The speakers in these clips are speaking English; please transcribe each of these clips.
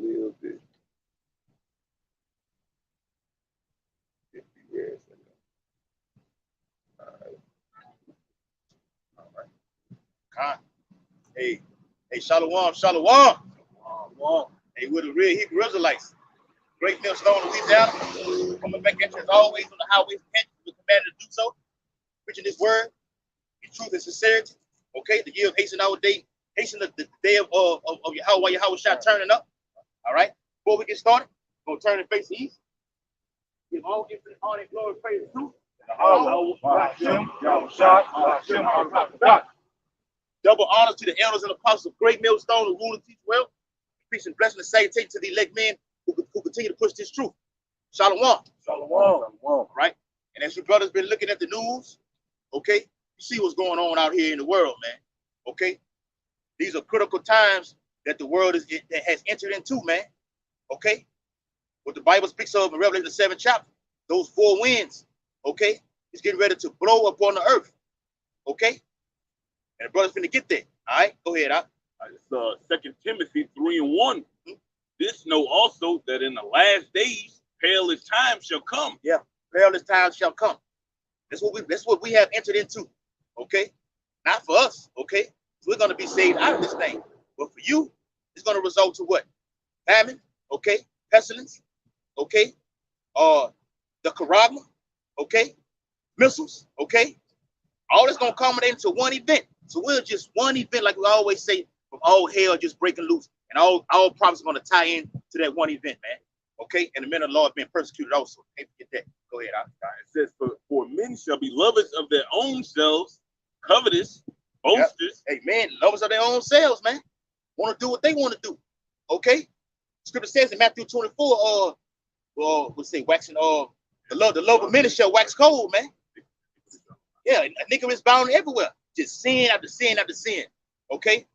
little bit. 50 years. All right. All right. Con. Hey, Shalom, Shalom. Hey, we're the real Hebrew Israelites. Great Millstone, Louisiana. Coming back at you as always on the highways of Kent. We're commanded to do so. Preaching this word in truth and sincerity. Okay, the year of hasten our day. Hasten the day of Yahweh shot turning up. All right. Before we get started, we're going to turn and face the east. Give all infinite honor and glory, praise the truth. Double honors to the elders and apostles of Great Millstone who rule and teach well. Peace and blessing and salutation to the elect men who continue to push this truth. Shalom. Shalom. Right? And as your brother's been looking at the news, okay, you see what's going on out here in the world, man. Okay? These are critical times that the world has entered into, man. Okay? What the Bible speaks of in Revelation the 7th chapter, those four winds, okay, is getting ready to blow upon the earth. Okay? And the brother's finna get there. All right? Go ahead, It's 2 Timothy 3:1. Mm-hmm. This know also that in the last days, perilous times shall come. Yeah, perilous times shall come. That's what we have entered into. Okay? Not for us, okay? We're gonna be saved out of this thing. But for you, it's gonna result to what? Famine, okay, pestilence, okay, the Karagma, okay, missiles, okay. All this gonna culminate into one event. So we're just one event, like we always say, from all hell just breaking loose. And all prophets are gonna tie in to that one event, man. Okay, and the men of the Lord being persecuted also. Can't forget that. Go ahead, It says, for men shall be lovers of their own selves, covetous, boasters. Yep. Hey, man, lovers of their own selves, man. Want to do what they want to do. Okay? Scripture says in Matthew 24, we'll say waxing, the love of many shall wax cold, man. Yeah, a nigga is bound everywhere. Just sin after sin after sin. Okay?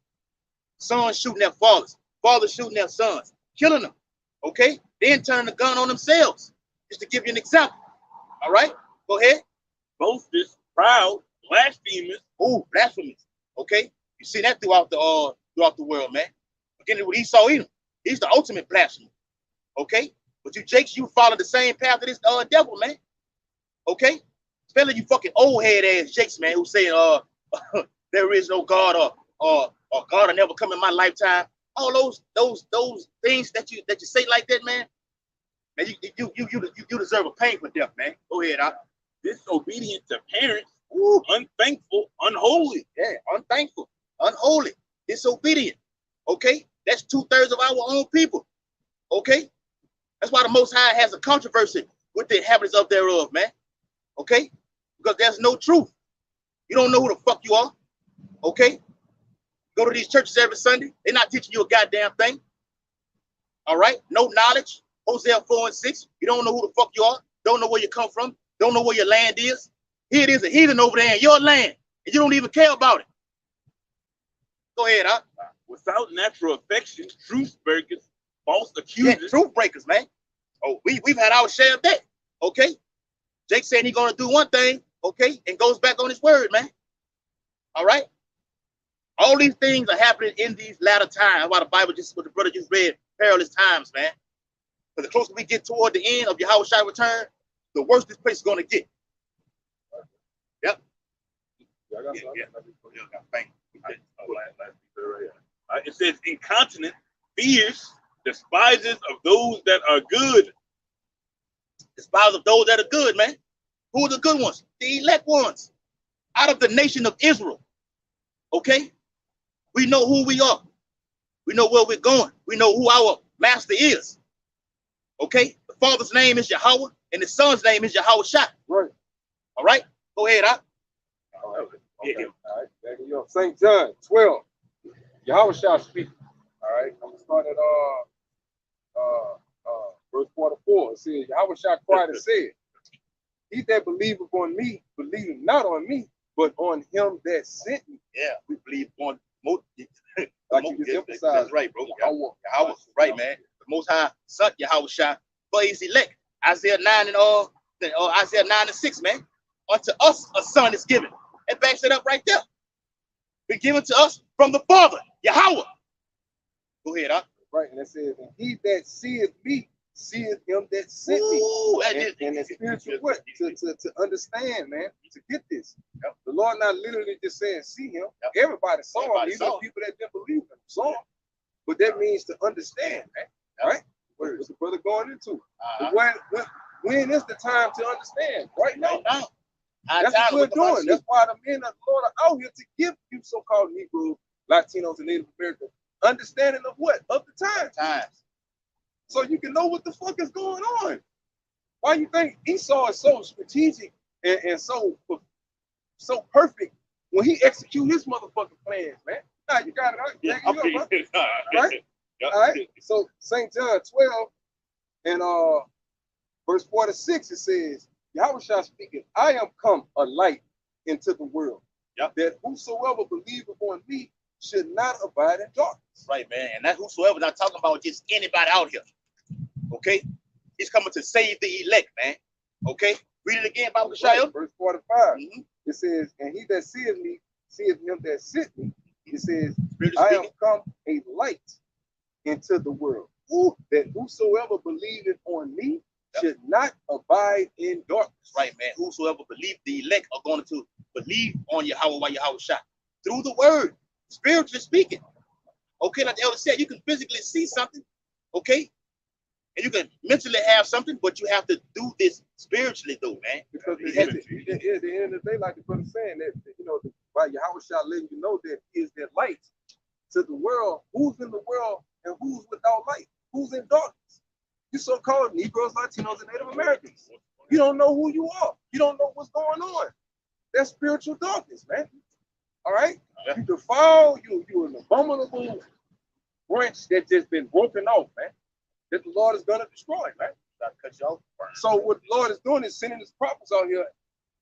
Sons shooting their fathers. Fathers shooting their sons. Killing them. Okay? Then turning the gun on themselves. Just to give you an example. All right? Go ahead. Boasters, proud, blasphemers. Ooh, blasphemous. Okay? You see that throughout the world, man. Beginning with Esau Edom. He's the ultimate blasphemer. Okay? But you Jakes, you follow the same path of this devil, man. Okay? Especially you fucking old head ass Jakes, man, who say there is no God or God will never come in my lifetime. All those things that you say like that, man. Man, you deserve a painful death, man. Go ahead, Disobedient to parents. Ooh. Unthankful, unholy. Yeah, unthankful, unholy, disobedient. Okay? That's 2/3 of our own people. Okay? That's why the Most High has a controversy with the inhabitants of thereof, man. Okay? Because there's no truth. You don't know who the fuck you are. Okay? Go to these churches every Sunday. They're not teaching you a goddamn thing. All right? No knowledge. Hosea 4:6. You don't know who the fuck you are. Don't know where you come from. Don't know where your land is. Here it is, a heathen over there in your land, and you don't even care about it. Go ahead, Without natural affection, truth breakers, false accusers. Yeah, truth breakers, man. Oh, we've had our share of that. Okay? Jake saying he's gonna do one thing, okay, and goes back on his word, man. All right? All these things are happening in these latter times. Why the Bible what the brother just read, perilous times, man. But the closer we get toward the end of Yahweh Shai return, the worse this place is gonna get. Yep. It says incontinent, fierce, despisers of those that are good. Despisers of those that are good, man. Who are the good ones? The elect ones. Out of the nation of Israel. Okay? We know who we are. We know where we're going. We know who our master is. Okay? The Father's name is Yahweh, and the Son's name is Yahweh Shai. Right. All right? Go ahead, All right. Okay. Yeah. All right. Back in your St. John 12. Yahweh shall speak. All right. I'm gonna start at verse 44. It says, Yahweh shall cry and said, he that believeth on me, believeth not on me, but on him that sent me. Yeah, we believe on most. Like you just emphasized. That's right, bro. Yahweh, right, man. The Most High sent Yahweh Shai for his elect. Isaiah 9:6, man. Unto us a son is given. It backs it up right there. Been given to us from the Father, Yahweh. Go ahead, Right, and it says, and he that seeth me, seeth him that sent me. Ooh, And the spiritual what? To understand, man, to get this. The Lord not literally just saying see him. Everybody saw him, even the people that didn't believe him saw him. But that means to understand, man. Right? What's the brother going into? When is the time to understand? Right now. That's what we're doing. That's why the men of the Lord are out here to give you so-called Negroes, Latinos, and Native Americans understanding of what? Of the times. So you can know what the fuck is going on. Why you think Esau is so strategic and so perfect when he execute his motherfucking plans, man? Nah, you got it. Right? All right. So St. John 12 and verse 46, it says, Yahushua speaking, I am come a light into the world, that whosoever believeth on me should not abide in darkness. Right, man. And that whosoever not talking about just anybody out here. Okay? He's coming to save the elect, man. Okay? Read it again, Bible Right, verse 45. It says, and he that seeth me, seeth him that sent me. It says, I am come a light into the world, that whosoever believeth on me should not abide in darkness. Right, man. Whosoever believe, the elect are going to believe on Yahweh through the word, spiritually speaking. Okay, like the elder said, you can physically see something, okay? And you can mentally have something, but you have to do this spiritually, though, man. Because at the end of the day, like the brother saying, that by Yahweh letting you know that he is that light to the world. Who's in the world and who's without light? Who's in darkness? You so-called Negroes, Latinos, and Native Americans. You don't know who you are. You don't know what's going on. That's spiritual darkness, man. All right? You defile, you're an abominable branch that just been broken off, man. That the Lord is going to destroy, man. So what the Lord is doing is sending his prophets out here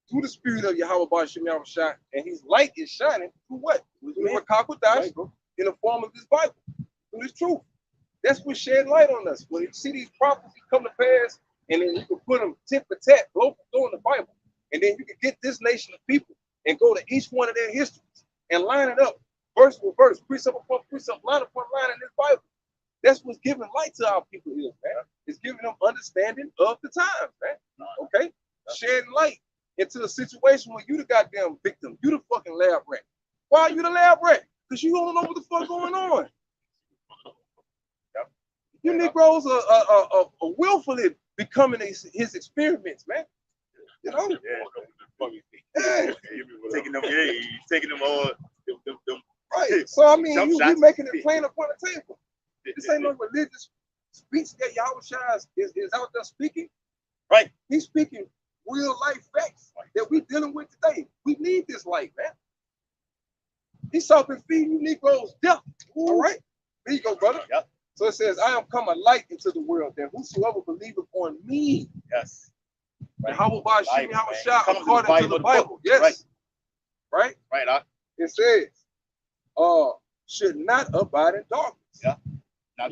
through the spirit of Yahweh Bashim Yahushua, and his light is shining through what? Through the in the form of this Bible, through this truth. That's what shed light on us. When you see these prophecies come to pass, and then you can put them tit for tat, blow in the Bible, and then you can get this nation of people and go to each one of their histories and line it up, verse for verse, precept upon precept, line upon line in this Bible. That's what's giving light to our people here, man. It's giving them understanding of the times, man. Okay? Shedding light into a situation where you the goddamn victim. You the fucking lab rat. Why are you the lab rat? Because you don't know what the fuck going on. You Negroes are willfully becoming his experiments, man. You know? Yeah. Taking them all. Right. So, I mean, you making it plain upon the table. This ain't no religious speech that Yahushua is out there speaking. Right. He's speaking real life facts that we're dealing with today. We need this light, man. He's talking feeding you Negroes death. All right. There you go, brother. Yep. So it says, I am come a light into the world, that whosoever believeth on me. Yes. Right. According to the Bible. Yes. Right? Right. It says, should not abide in darkness. Yeah.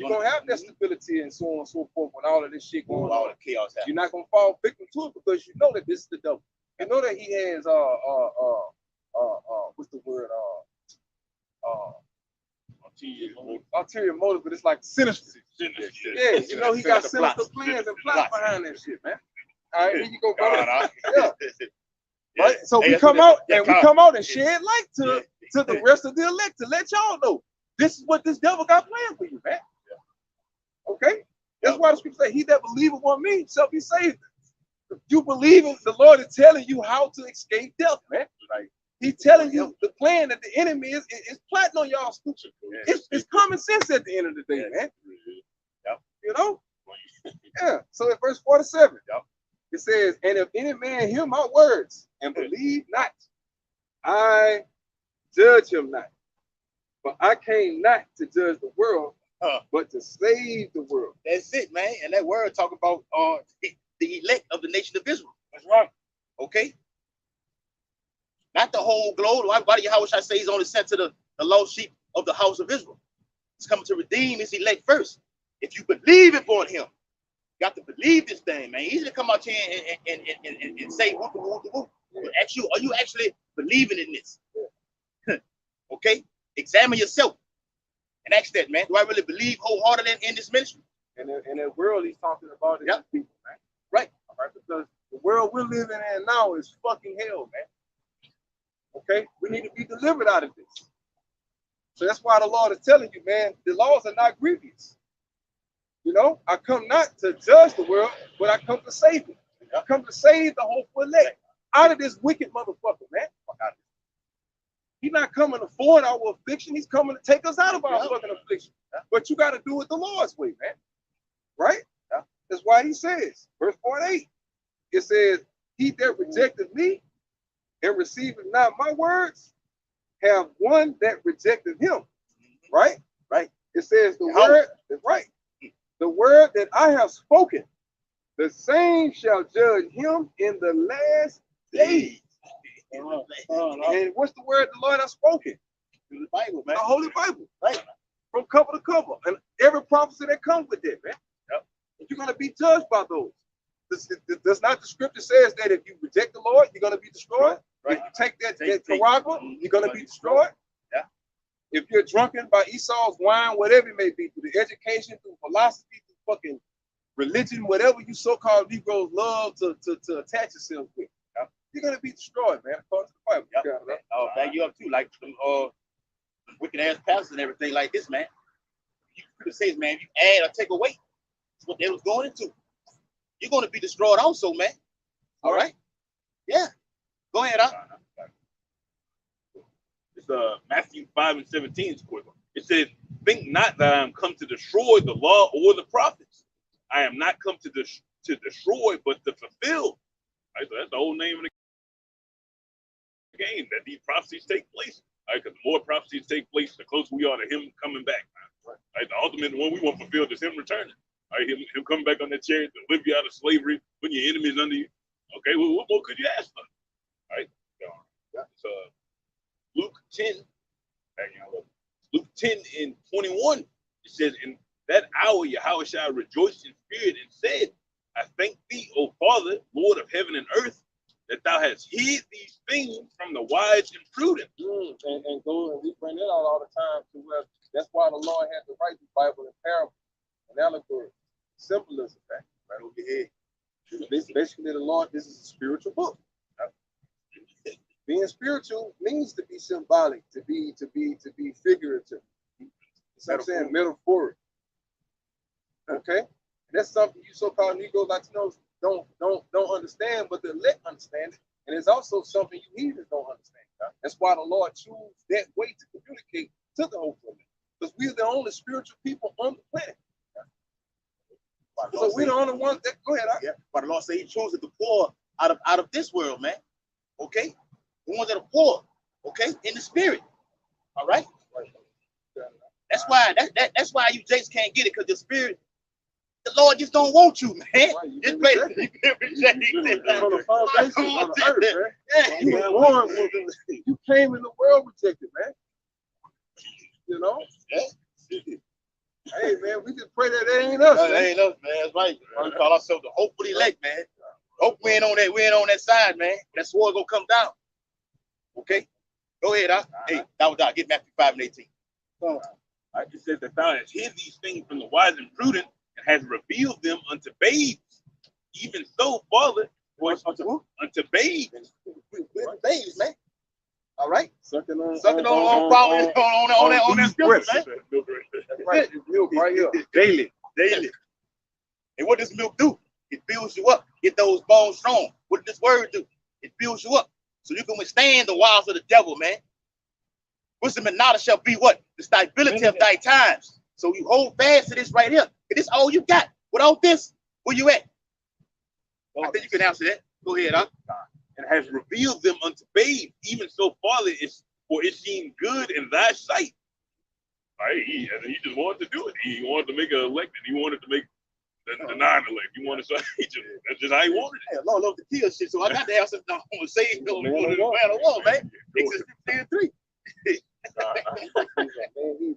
You're gonna have that stability and so on and so forth when all of this shit going all on. The chaos happens. You're not gonna fall victim to it because you know that this is the devil. You know that he has what's the word? Ulterior motive, but it's like sinister. Yeah, you know he got sinister plans and plots behind that shit, man. All right, here you go, brother. Yeah. Right. So we come out and shed light to the rest of the elect to let y'all know this is what this devil got planned for you, man. Okay? That's why the scripture say, he that believeth on me shall be saved. If you believe in the Lord is telling you how to escape death, man. Like, he's telling you the plan that the enemy is plotting on y'all stupid. It's common sense at the end of the day, man. You know? Yeah. So in verse 47, it says, and if any man hear my words and believe not, I judge him not. But I came not to judge the world, but to save the world. That's it, man. And that word talk about the elect of the nation of Israel. That's right. Okay? Not the whole globe. Why do Yahweh say he's only sent to the lost sheep of the house of Israel? He's coming to redeem his elect first. If you believe upon him, you got to believe this thing, man. Easy to come out here and say, whoop, whoop, whoop. Ask you, are you actually believing in this? Okay? Examine yourself and ask that, man. Do I really believe wholeheartedly in this ministry? And in the world, he's talking about it. Yep. People, man. Right. All right. Because the world we're living in now is fucking hell, man. Okay? We need to be delivered out of this. So that's why the Lord is telling you, man, the laws are not grievous. You know, I come not to judge the world, but I come to save it. I come to save the hopeful elect out of this wicked motherfucker, man. He's not coming to forward our affliction. He's coming to take us out of our fucking affliction. But you got to do it the Lord's way, man. Right? That's why he says, verse 48, it says, he that rejected me and receiveth not my words have one that rejected him. Right? Right. It says the word is right. The word that I have spoken, the same shall judge him in the last days. And what's the word the Lord has spoken? The Bible, man. The Holy Bible. Right. From cover to cover. And every prophecy that comes with it, man. Yep. You're going to be judged by those. Does not the scripture says that if you reject the Lord, you're going to be destroyed? Right. If you take that Taragua, you're going to be destroyed? Yeah. If you're drunken by Esau's wine, whatever it may be, through the education, through philosophy, through fucking religion, whatever you so-called Negroes love to attach yourself with, you're going to be destroyed, man. According to the Bible. Yep. I'll back you up too, like some wicked ass pastors and everything like this, man. You could say, man, if you add or take away, that's what they was going into. You're going to be destroyed also, man. All right? Yeah. Go ahead, It's Matthew 5:17 is a quick one. It says, think not that I am come to destroy the law or the prophets. I am not come to destroy, but to fulfill. Right? So that's the whole name of the game, that these prophecies take place. Right? Because the more prophecies take place, the closer we are to him coming back. Man. Right? The ultimate one we want fulfilled is him returning. Right? Him coming back on that chariot to lift you out of slavery, putting your enemies under you. Okay, well, what more could you ask for? Right? It's Luke 10. Luke 10:21. It says, in that hour Yahweh shall rejoice in spirit and said, I thank thee, O Father, Lord of heaven and earth, that thou hast hid these things from the wise and prudent. And go, and we bring that out all the time to where that's why the Lord had to write the Bible in parable and allegory. Symbolism, right over your head. Basically, the Lord, this is a spiritual book. Being spiritual means to be symbolic, to be figurative. So I'm saying metaphoric. Okay? That's something you so-called Negro Latinos don't understand, but the elect understand it. And it's also something you heathens don't understand. That's why the Lord chose that way to communicate to the whole planet. Because we're the only spiritual people on the planet. So we're the only ones that go ahead. Yeah, but the Lord said he chose the poor out of this world, man. Okay? The ones that are poor, okay, in the spirit. All right? That's why you Jakes can't get it, because the spirit, the Lord just don't want you, man. Just play You came in the world rejected, man. You know? Yeah. Hey, man, we just pray that ain't us. That ain't us, man. That's right. We call ourselves the hopeful elect, man. Hope we ain't on that side, man. That sword gonna come down. Okay? Go ahead, Hey, get Matthew 5:18. I just said that thou hast hid these things from the wise and prudent, and has revealed them unto babes. Even so, Father, unto babes. We're babes, man. All right? Sucking on that scripture, man. That's right. It's milk right here. Daily. And what does milk do? It builds you up. Get those bones strong. What does this word do? It builds you up, so you can withstand the wiles of the devil, man. Wisdom and knowledge shall be what? The stability of thy times. So you hold fast to this right here. This is all you got. Without this, where you at? I think you can answer that. Go ahead, And has revealed them unto babes. Even so, Father, for it seemed good in thy sight. Right? He just wanted to do it. He wanted to make an elected. He wanted to make the non-elect. He wanted to. That's just how he wanted it. Hey, Lord love to kill shit, so I got to have something I'm gonna say. The man of war, man. Exodus 15:3.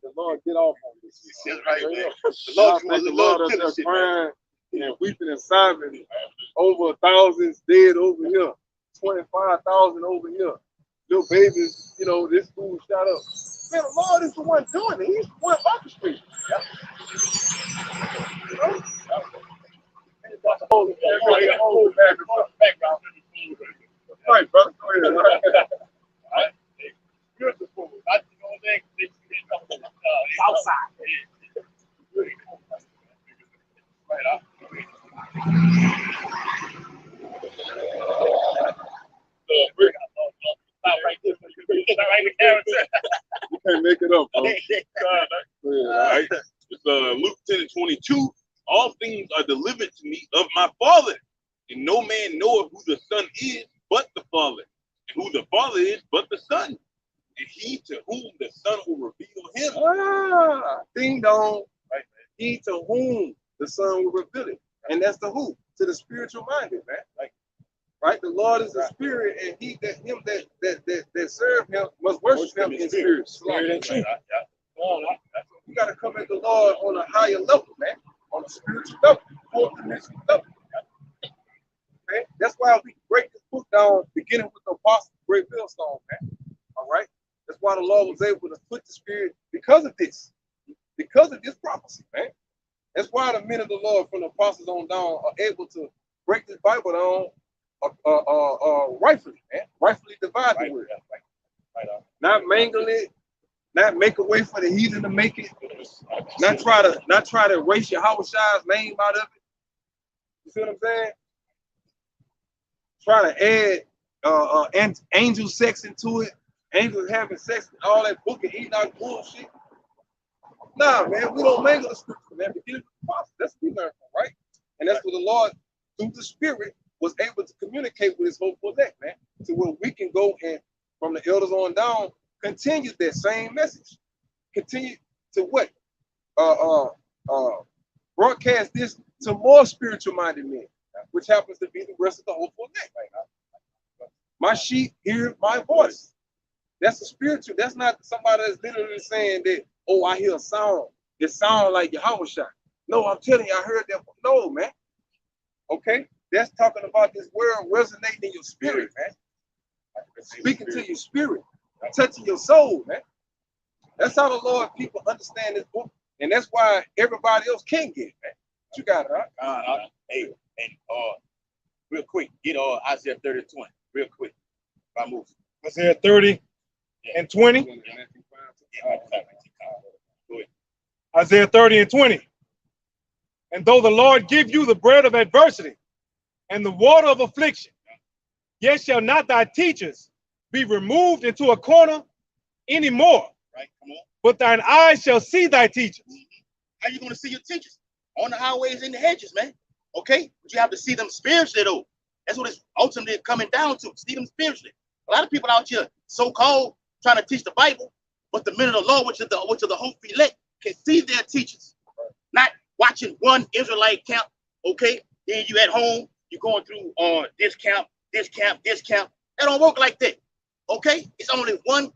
The Lord get off on this shit. That's right, man. The Lord up there crying and weeping and sobbing. Over 1,000 dead over here. 25,000 over here. Little babies, this food shot up. Man, the Lord is the one doing it. He's the one orchestrating. Yeah. You know? That's a whole background. Right, brother. Go ahead. All right. Beautiful. Not the only thing outside. Right up. You can't make it up, bro. Right? It's Luke 10:22. All things are delivered to me of my Father, and no man knoweth who the Son is but the Father, and who the Father is but the Son, and he to whom the Son will reveal him. Ding dong. Right. He to whom the Son will reveal it, and that's the who, to the spiritual minded, man. Like, right, the Lord is a spirit, and he that him that serve him must worship him in spirit. Spirit and truth. You got to come at the Lord on a higher level, man, on a spiritual level, fourth dimensional level. Okay? That's why we break this book down, beginning with the apostle, great millstone, man. All right. That's why the Lord was able to put the spirit because of this prophecy, man. That's why the men of the Lord, from the apostles on down, are able to break this Bible down rightfully, man. Rightfully divide the word. Not mangle it, not make a way for the heathen to make it, not try to erase Yahushua's name out of it. You see what I'm saying? Try to add angel sex into it, angels having sex, all that book of Enoch bullshit. Nah, man, we don't mangle the scripture, man. Beginning with the apostles. That's what we learn from, right? And that's what the Lord, through the Spirit, was able to communicate with his hopeful elect, man, to where we can go and from the elders on down, continue that same message. Continue to what? Broadcast this to more spiritual minded men, which happens to be the rest of the hopeful elect right now. My sheep hear my voice. That's a spiritual, that's not somebody that's literally saying that, oh, I hear a sound. It sounds like Yahushua. No, I'm telling you, I heard that. No, man. Okay? That's talking about this word resonating in your spirit, man. Speaking to your spirit, touching your soul, man. That's how the Lord people understand this book. And that's why everybody else can get it, man. But you got it, right? Hey, and real quick, get Isaiah 30 and 20. Real quick. If I move. Isaiah 30 and 20. Isaiah 30 and 20. And though the Lord give you the bread of adversity and the water of affliction, yet shall not thy teachers be removed into a corner anymore. Right, come on. But thine eyes shall see thy teachers. How you going to see your teachers? On the highways and the hedges, man. Okay? But you have to see them spiritually, though. That's what it's ultimately coming down to. See them spiritually. A lot of people out here, so-called, trying to teach the Bible, but the men of the Lord, which are the hopeful elect, can see their teachers. Not watching one Israelite camp, okay? Then you at home, you're going through this camp. That don't work like that. Okay? It's only one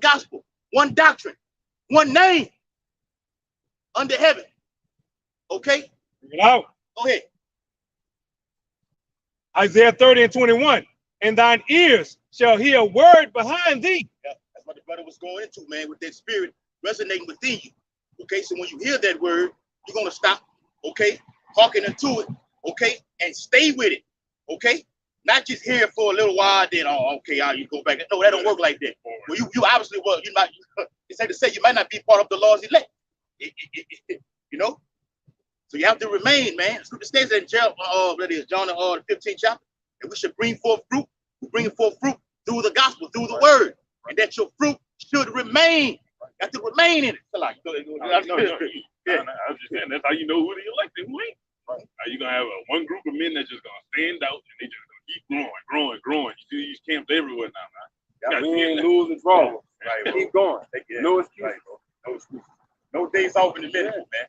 gospel, one doctrine, one name under heaven. Okay? Bring it out. Go ahead. Isaiah 30 and 21. And thine ears shall hear a word behind thee. Yeah, that's what the brother was going into, man, with that spirit resonating within you. Okay, so when you hear that word, you're going to stop, okay, hearken into it, okay, and stay with it, okay? Not just hear it for a little while, then, you go back. No, that don't work like that. Well, you obviously, it's safe to say you might not be part of the Lord's elect, you know? So you have to remain, man. The scripture says in John, the 15th chapter, that we should bring forth fruit. We bring forth fruit through the gospel, through the word, and that your fruit should remain. You have to remain in it. No, I was just saying, that's how you know who the elected, who ain't. Right. You gonna have one group of men that's just gonna stand out, and they just gonna keep growing. You see these camps everywhere now, man. Win, lose, and draw. Right, keep going. No excuse. Right, no excuse. No days off in the middle, man.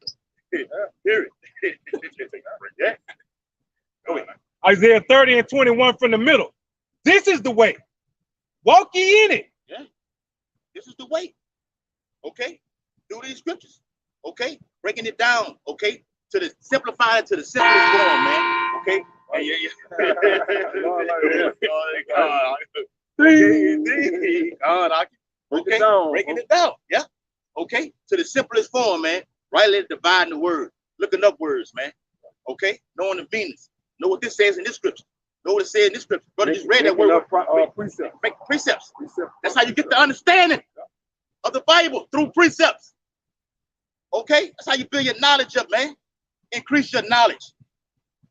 Period. Yeah. Go ahead. Isaiah 30 and 21 from the middle. This is the way. Walk ye in it. Yeah. This is the way. Okay? Do these scriptures. Okay? Breaking it down. Okay? To the simplified to the simplest form, man. Okay? God, Okay, down, breaking it down. Yeah. Okay, to the simplest form, man. Rightly dividing the word, looking up words, man. Okay, knowing the meanings, know what this says in this scripture, know what it says in this scripture. Brother just read that word. Precepts. Make precepts. That's how you get the understanding of the Bible, through precepts. Okay, that's how you build your knowledge up, man. Increase your knowledge.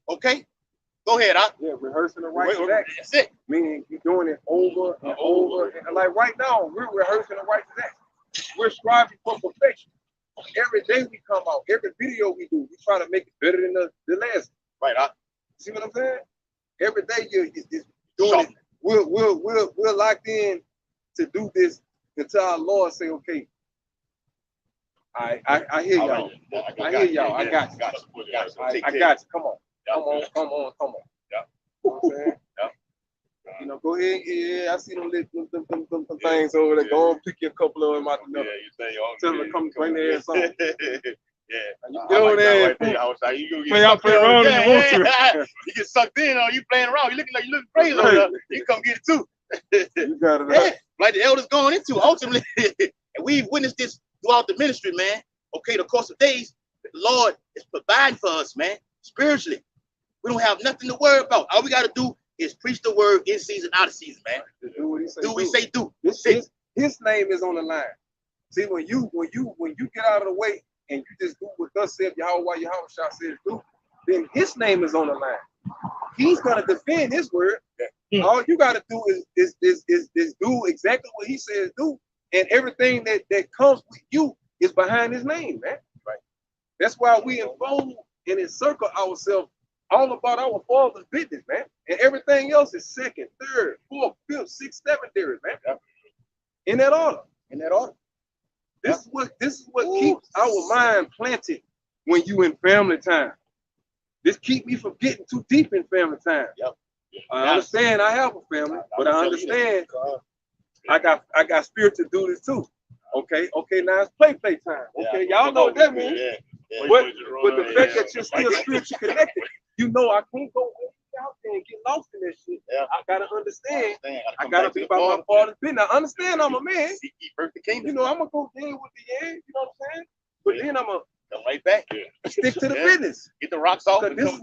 Okay, go ahead. Yeah, rehearsing the righteous acts. That's it. Meaning you're doing it over and over. And like right now, we're rehearsing the righteous acts. We're striving for perfection. Every day we come out, every video we do, we try to make it better than the last. Right. See what I'm saying? Every day you're doing it. We're locked in to do this until our Lord say, okay. I hear y'all. I hear y'all. I got you. I got you. Come on. Come on. Yeah. You know what I'm saying? Yeah. You know, go ahead. Yeah, I see them things over there. Go and pick you a couple of them out the number. Yeah, you say, oh, Tell them to come bring their ass on. Yeah. You go over there. Play out, play around if you want to. You get sucked in on you playing around. You looking like you looking crazy over there. You come get it too. You got it. Yeah, like the elders going into ultimately. And we've witnessed this throughout the ministry, man. Okay, the course of days, the Lord is providing for us, man. Spiritually, we don't have nothing to worry about. All we got to do is preach the word in season, out of season, man. Do what he say. Do what we say do. His name is on the line. See, when you get out of the way and you just do what thus said Yahweh says do, then his name is on the line. He's gonna defend his word. Yeah. All you gotta do is do exactly what he says do, and everything that comes with you is behind his name, man. Right. That's why we enfold and encircle ourselves all about our Father's business, man. And everything else is second, third, fourth, fifth, sixth, secondary, man. Yeah. In that order. This is what keeps our mind planted when you in family time. This keep me from getting too deep in family time. Yep. I understand I have a family, but I understand I got spiritual duties too. Okay, now it's play time. Okay, y'all know what that means. But the fact that you're still spiritually connected, you know I can't go out there and get lost in that shit. Yeah. I gotta understand. I gotta be about my father's business. I understand I'm a man. You know, I'm gonna go in with the end, you know what I'm saying? But then I'm gonna come right back. Stick to the business. Get the rocks off. This is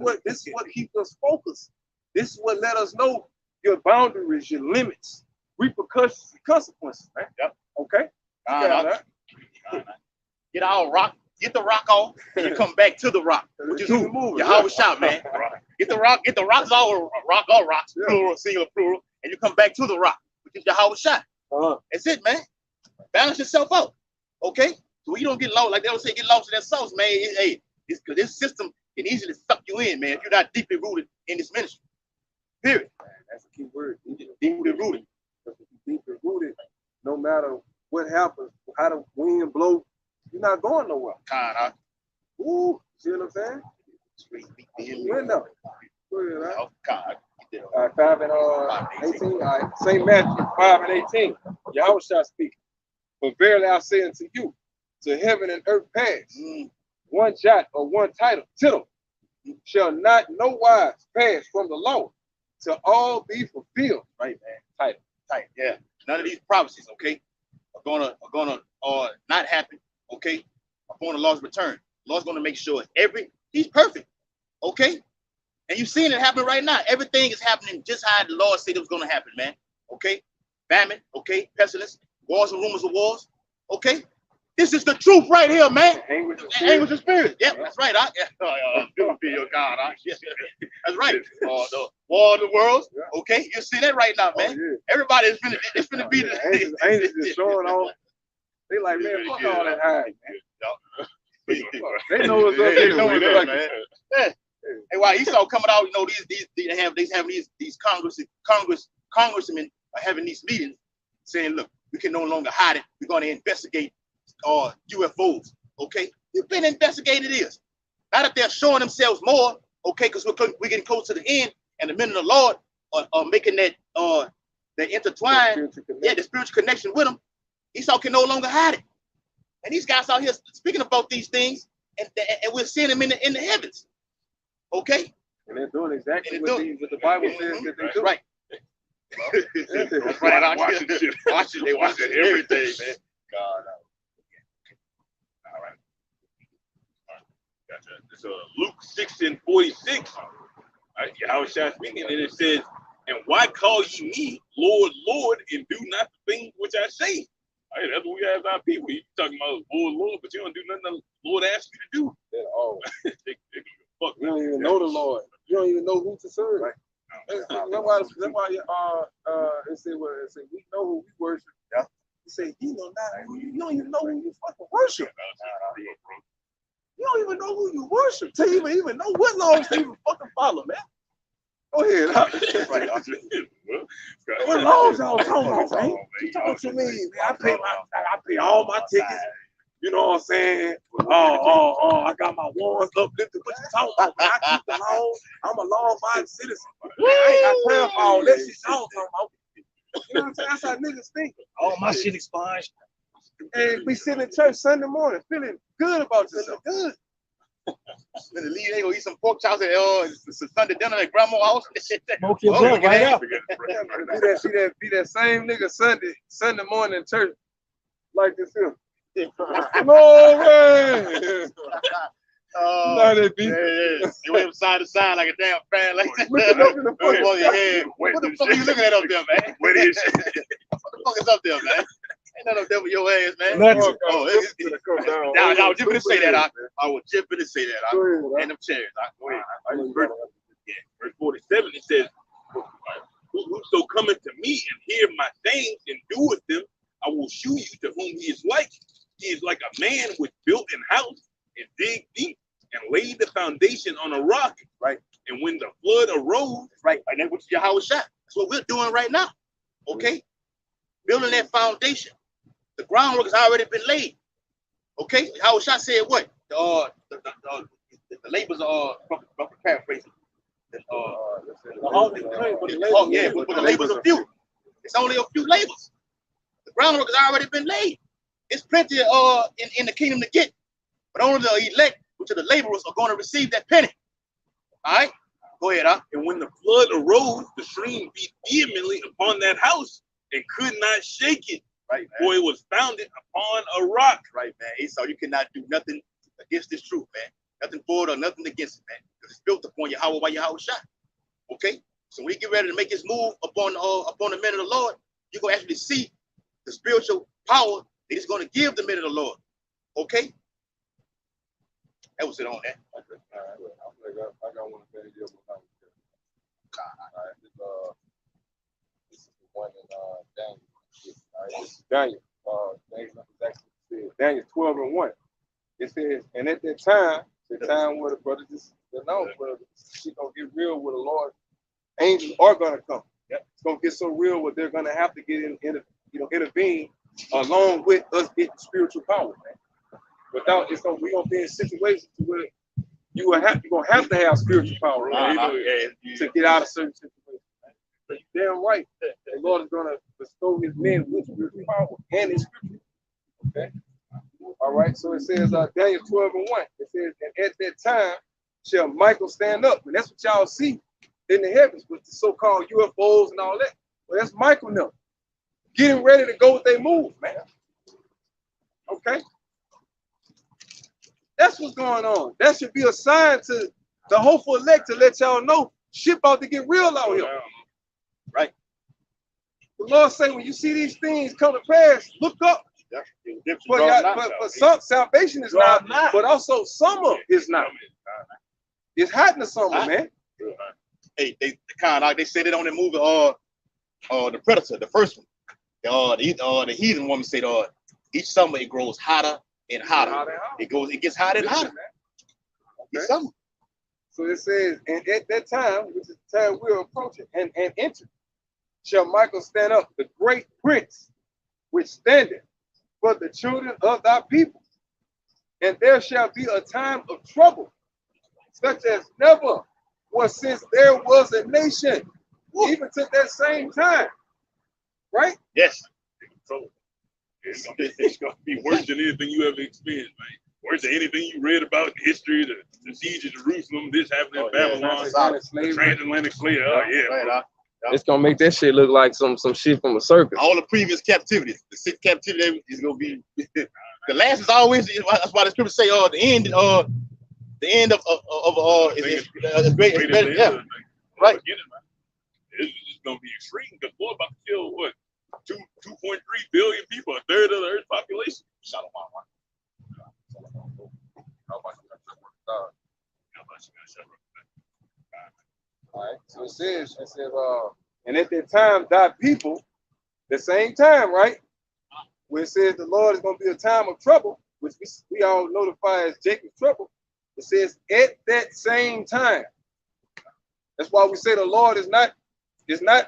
what keeps us focused. This is what let us know your boundaries, your limits, repercussions, consequences, man. Yep. Okay. Get our rock. Get the rock off, and you come back to the rock. Which is who? Yahweh shout, man. Get the rocks off, rocks, plural, singular, plural, and you come back to the rock, which is Yahweh shout. That's it, man. Balance yourself out. Okay? So you don't get lost, like they would say, get lost in that sauce, man. This system can easily suck you in, man, if you're not deeply rooted in this ministry. Period. That's a key word. Deeply rooted. Deeply rooted, no matter what happens, how the wind blows, you're not going nowhere. Ooh, see what I'm saying? You know. All right, 5 and 18. All right, St. Matthew 5 and 18. Yahweh shall speak. But verily I say unto you, to heaven and earth pass, one jot or one tittle shall not no wise pass from the law till all be fulfilled. Right, man. Title. Yeah. None of these prophecies, okay, are gonna not happen. Okay, upon the Lord's return, the Lord's going to make sure he's perfect. Okay, and you're seeing it happen right now. Everything is happening just how the Lord said it was going to happen, man. Okay, famine. Okay, pestilence, wars and rumors of wars. Okay, this is the truth right here, man. Anguish of spirit. Yeah, that's right. Be your God. That's right. The war of the worlds. Okay, you see that right now, man. Everybody is finna be the angels just showing off. They like, man, fuck all that high, man. They know what's up there, man. Yeah. Hey, while Esau coming out, you know, they have these congressmen are having these meetings saying, look, we can no longer hide it. We're going to investigate UFOs. Okay, you've been investigating this. Now that they're showing themselves more, okay, because we're getting close to the end, and the men of the Lord are making that intertwined, the spiritual connection with them. Esau can no longer hide it. And these guys out here speaking about these things, and we're seeing them in the heavens. Okay? And they're doing exactly what the Bible says that they do. Right. That's right. I watch shit. They watch everything, man. God. All right. Gotcha. It's Luke 6:46. All right, Yahushua speaking, and it says, "And why call ye me Lord, Lord, and do not the things which I say?" All right, that's what we ask our people. You talking about Lord, Lord, but you don't do nothing the Lord asks you to do. At all. Fuck, You don't even know the Lord. You don't even know who to serve. Right. That's why it said, well, it said, we know who we worship. Yeah. He said, you know not who you don't even know who you fucking worship. You don't even know who you worship to even know what laws to even fucking follow, man. Go ahead. Right. What laws y'all talking about, man? You talking to me, man? I pay all my tickets. You know what I'm saying? I got my warrants uplifted. What you talking about? Man? I keep the law. I'm a law-abiding citizen. I ain't got time for all that shit y'all talking about. You know what I'm saying? That's how niggas think. All my shit expunged. And we sit in church Sunday morning feeling good about yourself. Good. Then the lead, they go eat some pork chops at it's a Sunday dinner at grandma's house. Smoke your blunt right out. Be that same nigga Sunday morning in church like this here. Glory! Oh, yeah. You went from side to side like a damn fan. Like Looking up in the what front. the fuck are you looking at up there, man? What is it? What the fuck is up there, man? Ain't nothing up there with your ass, man. Nothing. I was just gonna say that. I was just gonna say that. And them chairs. Go ahead. Verse 47, it says, "Whoso cometh to me and hear my sayings and doeth them, I will shew you to whom he is like. He is like a man which built an house and dig deep and laid the foundation on a rock." Right. And when the flood arose, Right. And that's what Yahushua. That's what we're doing right now. Okay. Building that foundation. The groundwork has already been laid. Okay. Yahushua said what? The labors are paraphrasing. But the labors are few. It's only a few labors. The groundwork has already been laid. It's plenty in the kingdom to get, but only the elect, which are the laborers, are going to receive that penny. All right, go ahead, huh? and when the flood arose, the stream beat vehemently upon that house and could not shake it, Right, man. for it was founded upon a rock. Right, man. Esau, you cannot do nothing against this truth, man. Nothing for it or nothing against it, man. Because it's built upon Yahweh by Yahushua. Okay? So when you get ready to make his move upon the men of the Lord, you're going to actually see the spiritual power that he's going to give the men of the Lord. Okay? That was it on that. I got one better deal with this is the one in Daniel. All right, this is Daniel. Daniel 12:1. It says, and at that time, the time where the brothers just announced, where she's gonna get real with the Lord, angels are gonna come. Yep. It's gonna get so real where they're gonna have to get intervene along with us getting spiritual power, man. Without we're gonna be in situations where you're gonna have to have spiritual power, right? To get out of certain situations. Man. So you're damn right. The Lord is gonna bestow his men with spiritual power and his scripture. Okay. All right. So it says Daniel 12:1. It says, and at that time shall Michael stand up. And that's what y'all see in the heavens with the so-called UFOs and all that. Well, that's Michael now. Getting ready to go with their move, man. Okay. That's what's going on. That should be a sign to the hopeful elect to let y'all know shit about to get real out here. Right. The Lord say when you see these things come to pass, look up. But some salvation is not, but also summer is not. It's hot in the summer, man. Hey, they said it on the movie, the Predator, the first one. The heathen woman said, each summer it grows hotter and hotter. It gets hotter and hotter. Each summer. So it says, and at that time, which is the time we're approaching, and enter, shall Michael stand up, the great prince, which standeth for the children of thy people. And there shall be a time of trouble, such as never was since there was a nation, even to that same time. Right? Yes. It's going to be worse than anything you ever experienced, man. Worse than anything you read about in history, the siege of Jerusalem, this happened in Babylon, the transatlantic slave. Right, It's gonna make that shit look like some shit from a circus. All the previous captivities, the 6th captivity is gonna be the last is always. That's why the scriptures say, the end of is great. It's better, yeah, right. It's gonna be extreme because we're about to kill what 2.3 billion people, a third of the Earth's population. Shut up, All right. So it says, and at that time, thy people, the same time, right? Where it says the Lord is going to be a time of trouble, which we all notify as Jacob's trouble. It says at that same time. That's why we say the Lord is not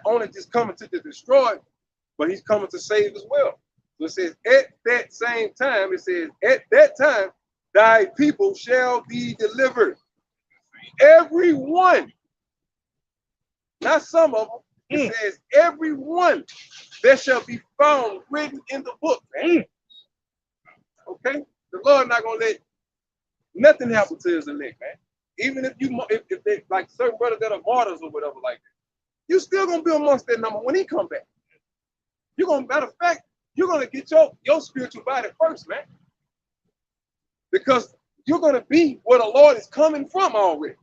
only just coming to destroy, but he's coming to save as well. So it says at that same time, it says at that time, thy people shall be delivered. Everyone. Not some of them. It says, everyone that shall be found written in the book, man. Okay? The Lord not going to let nothing happen to his elect, man. Even if they, like certain brothers that are martyrs or whatever like that, you still going to be amongst that number when he come back. You're going to, matter of fact, you're going to get your spiritual body first, man. Because you're going to be where the Lord is coming from already.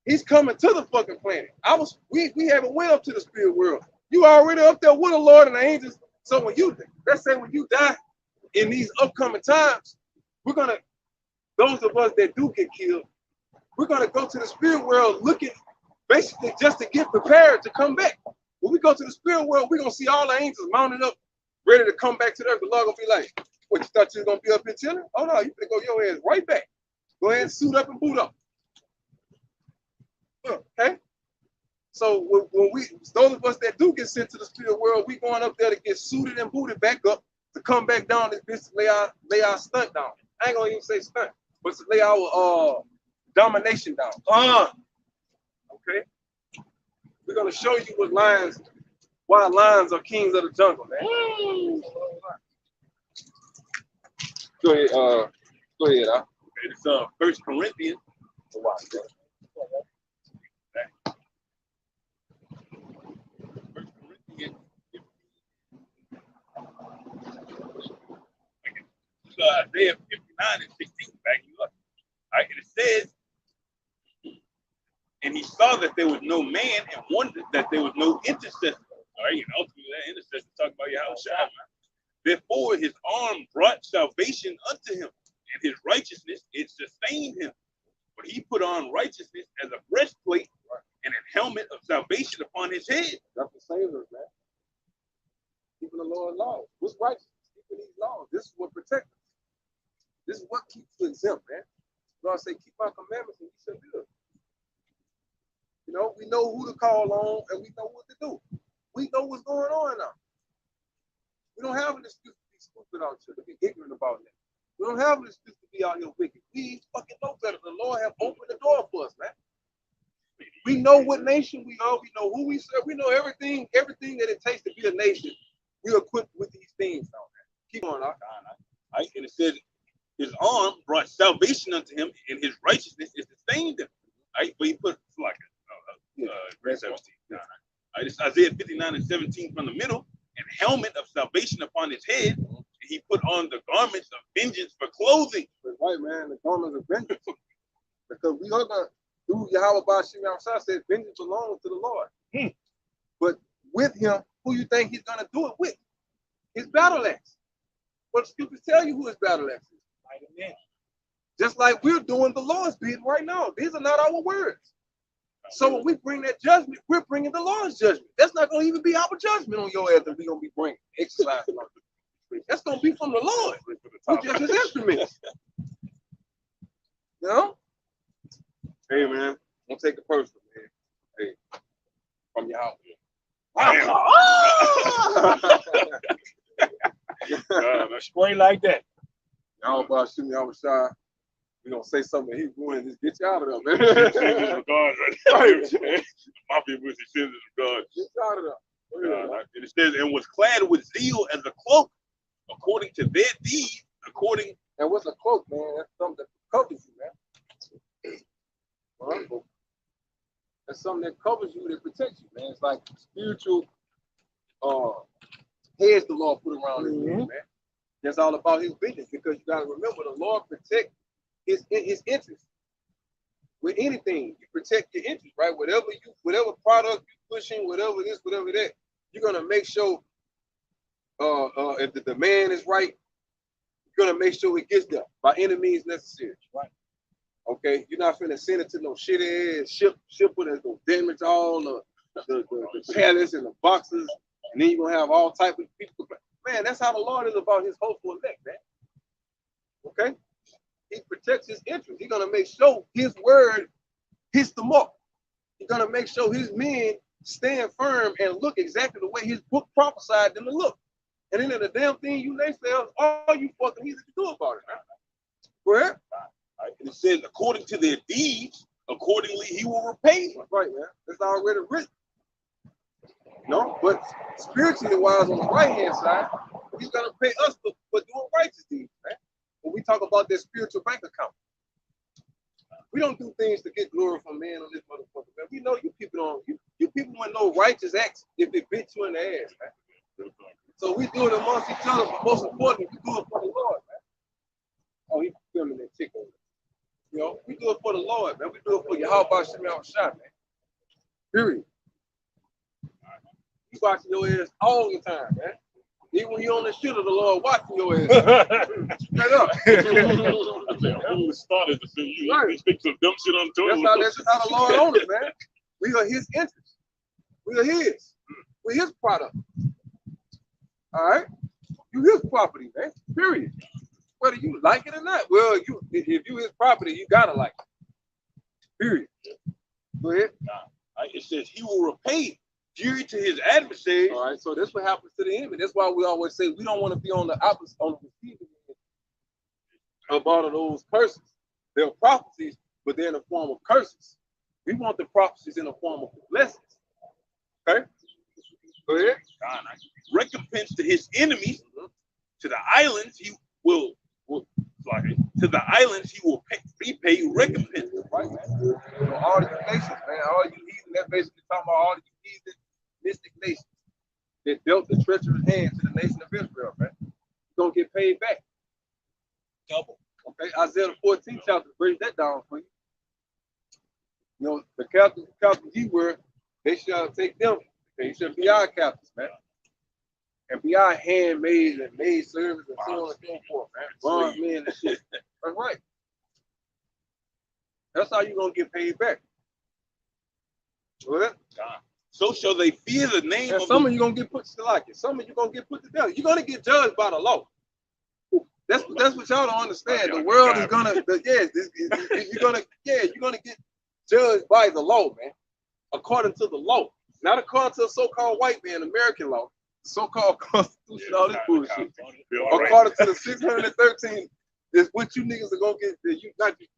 He's coming to the fucking planet. We haven't went up to the spirit world. You already up there with the Lord and the angels. So when let's say when you die in these upcoming times, those of us that do get killed, we're gonna go to the spirit world looking basically just to get prepared to come back. When we go to the spirit world, we're gonna see all the angels mounted up, ready to come back to the earth. The Lord gonna be like, what, you thought you was gonna be up here chilling? Oh no, you gonna go your ass right back. Go ahead and suit up and boot up. Okay, so when those of us that do get sent to the spirit world, we going up there to get suited and booted back up to come back down this bitch to lay our stunt down. I ain't gonna even say stunt, but to lay our domination down. Okay, we're gonna show you why lions are kings of the jungle, man. Go ahead, okay, it's 1 Corinthians. Isaiah 59 and 16, back you up. All right, and it says, and he saw that there was no man and wondered that there was no intercessor. All right, and ultimately that intercessor talking about Yahushua. Therefore, his arm brought salvation unto him, and his righteousness, it sustained him. But he put on righteousness as a breastplate and a helmet of salvation upon his head. That's the Savior, man. Keeping the Lord's laws. What's righteousness? Keeping these laws. This is what protects us. This is what keeps you exempt, man. God say, keep my commandments and you shall live. You know, we know who to call on and we know what to do. We know what's going on now. We don't have an excuse to be stupid out here, to be ignorant about that. We don't have an excuse to be out here wicked. We fucking know better. The Lord have opened the door for us, man. We know what nation we are. We know who we serve. We know everything that it takes to be a nation. We're equipped with these things now, man. Keep on, all right? And it says, his arm brought salvation unto him, and his righteousness is sustained him. Right? But he put like verse 17. Right? It's Isaiah 59 and 17 from the middle, and helmet of salvation upon his head. And he put on the garments of vengeance for clothing. That's right, man. The garments of vengeance. Because we are gonna do Yahweh Bashim Yahweh said vengeance belongs to the Lord. But with him, who you think he's gonna do it with? His battle axe. But scriptures tell you who his battle axe is. Just like we're doing the Lord's bidding right now. These are not our words. So when we bring that judgment, we're bringing the Lord's judgment. That's not going to even be our judgment on your ass that we're going to be bringing, exercising. That's going to be from the Lord. We're just his instruments. You know? Hey, man. Don't take it personal, man. Hey. From your house. Straight like that. Y'all about to shoot me, I was shy. We gonna say something he's going to just get you out of there, man. My people is the sins of God. Get out of there. And it says, and was clad with zeal as a cloak, according to their deeds, according. And what's a cloak, man? That's something that covers you, man. That's something that covers you, that protects you, man. It's like spiritual heads the Lord put around his man. That's all about his business, because you gotta remember the Lord protect his interests. With anything, you protect your interest, right? Whatever product you pushing, whatever this, whatever that, you're gonna make sure if the demand is right, you're gonna make sure it gets there by any means necessary. Right. Okay, you're not finna send it to no shitty ass ship with no damage all the pallets and the boxes, and then you're gonna have all type of people. Man, that's how the Lord is about his hopeful elect, man. Okay? He protects his interest. He's gonna make sure his word hits the mark. He's gonna make sure his men stand firm and look exactly the way his book prophesied them to look. And then the damn thing you naysayers, all you fucking easy to do about it, man. Go ahead. And it says, according to their deeds, accordingly he will repay. That's right, man. It's already written. No, but spiritually wise, on the right hand side, he's gonna pay us for doing righteous deeds, man. When we talk about that spiritual bank account, we don't do things to get glory from man on this motherfucker, man. We know you people don't. You people want no righteous acts if it bit you in the ass, man. So we do it amongst each other, but most importantly, we do it for the Lord, man. Oh, he's filming that chick over there. You know, we do it for the Lord, man. We do it for Yahweh Shem Shah, man. Period. You watching your ass all the time, man. Even when you're on the shit of the Lord watching your ass. Straight up. Who started to see you? Right. They speak some dumb shit on Twitter. That's just how the Lord owns it, man. We are his interest. We are his. We're his product. All right? You his property, man. Period. Whether you like it or not. Well, if you his property, you gotta like it. Period. Go ahead. It says he will repay fury to his adversaries. All right, so that's what happens to the enemy. That's why we always say we don't want to be on the opposite, on the receiving end of all of those curses. They're prophecies, but they're in the form of curses. We want the prophecies in the form of blessings. Okay? Go ahead. Recompense to his enemies, to the islands he will to the islands he will repay recompense. Right, man. So all you nations, man, all you heathen, that's basically talking about all you heathen mystic nations that dealt the treacherous hand to the nation of Israel, man. You're gonna get paid back. Double. Okay, Isaiah 14 chapter breaks that down for you. You know, the captains he were, they shall take them. They shall be our captains, man. And be our handmaids and maid servants and so on and so forth, man. Bond men and shit. That's right. That's how you're gonna get paid back. What? So shall they fear the name And of some of you gonna get put to like it. Some of you gonna get put to death. You're gonna get judged by the law. That's what y'all don't understand. The world is gonna, you're gonna get judged by the law, man. According to the law, not according to a so-called white man American law, so-called constitution, all this bullshit. According to the 613, is what you niggas are gonna get. You not you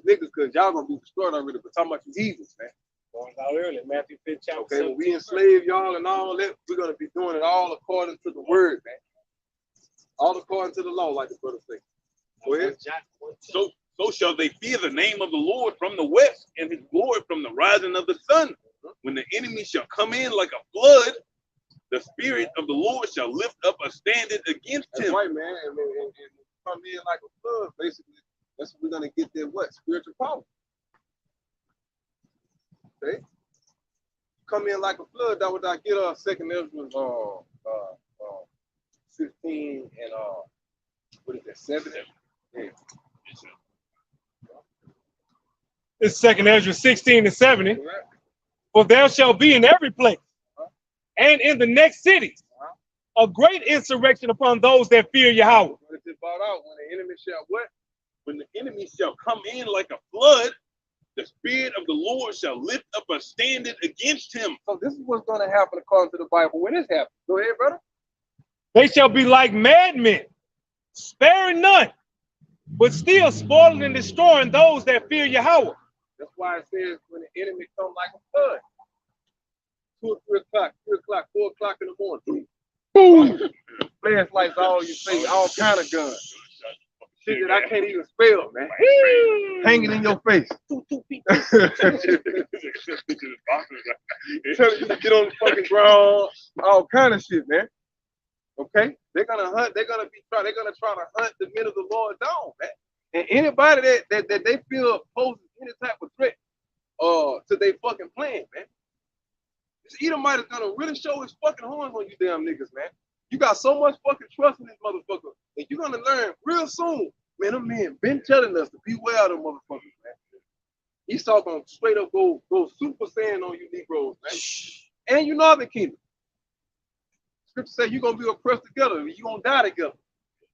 niggas, because y'all gonna be destroyed already. But talking about you heathens, man. Going out early, Matthew 5th chapter. Okay, when we enslave y'all and all that, we're gonna be doing it all according to the word, man. All according to the law, like the brother say. Go ahead. So shall they fear the name of the Lord from the west, and his glory from the rising of the sun. When the enemy shall come in like a flood, the spirit of the Lord shall lift up a standard against That's him. right, man. And come in like a flood, basically. That's what we're gonna get there. What? Spiritual power. Okay. Come in like a flood. That would I get 2nd Ezra 15 and what is that, 7? Yeah. It's 2nd Ezra 16 and 70. Correct. For there shall be in every place and in the next cities a great insurrection upon those that fear Yahweh. It's about out when the enemy shall what? When the enemy shall come in like a flood, the spirit of the Lord shall lift up a standard against him. So this is what's going to happen according to the Bible when this happens. Go ahead, brother. They shall be like madmen, sparing none, but still spoiling and destroying those that fear Yahweh. That's why it says when the enemy come like a flood. 2 or 3 o'clock, 3 o'clock, 4 o'clock in the morning. Boom! Flashlights all you see, all kind of guns. Shit that I can't even spell, man. Hanging in your face. Two people. Telling you to get on the fucking ground, all kind of shit, man. Okay? They're gonna hunt, they're gonna try to hunt the men of the Lord down, man. And anybody that they feel poses any type of threat to their fucking plan, man. This Edomite is gonna really show his fucking horns on you damn niggas, man. You got so much fucking trust in this motherfucker, and you're gonna learn real soon. Man, them men been telling us to beware of them motherfuckers, man. Esau gonna straight up go super saiyan on you Negroes, man. And you Northern Kingdom. Scripture say you're gonna be oppressed together, you're gonna die together.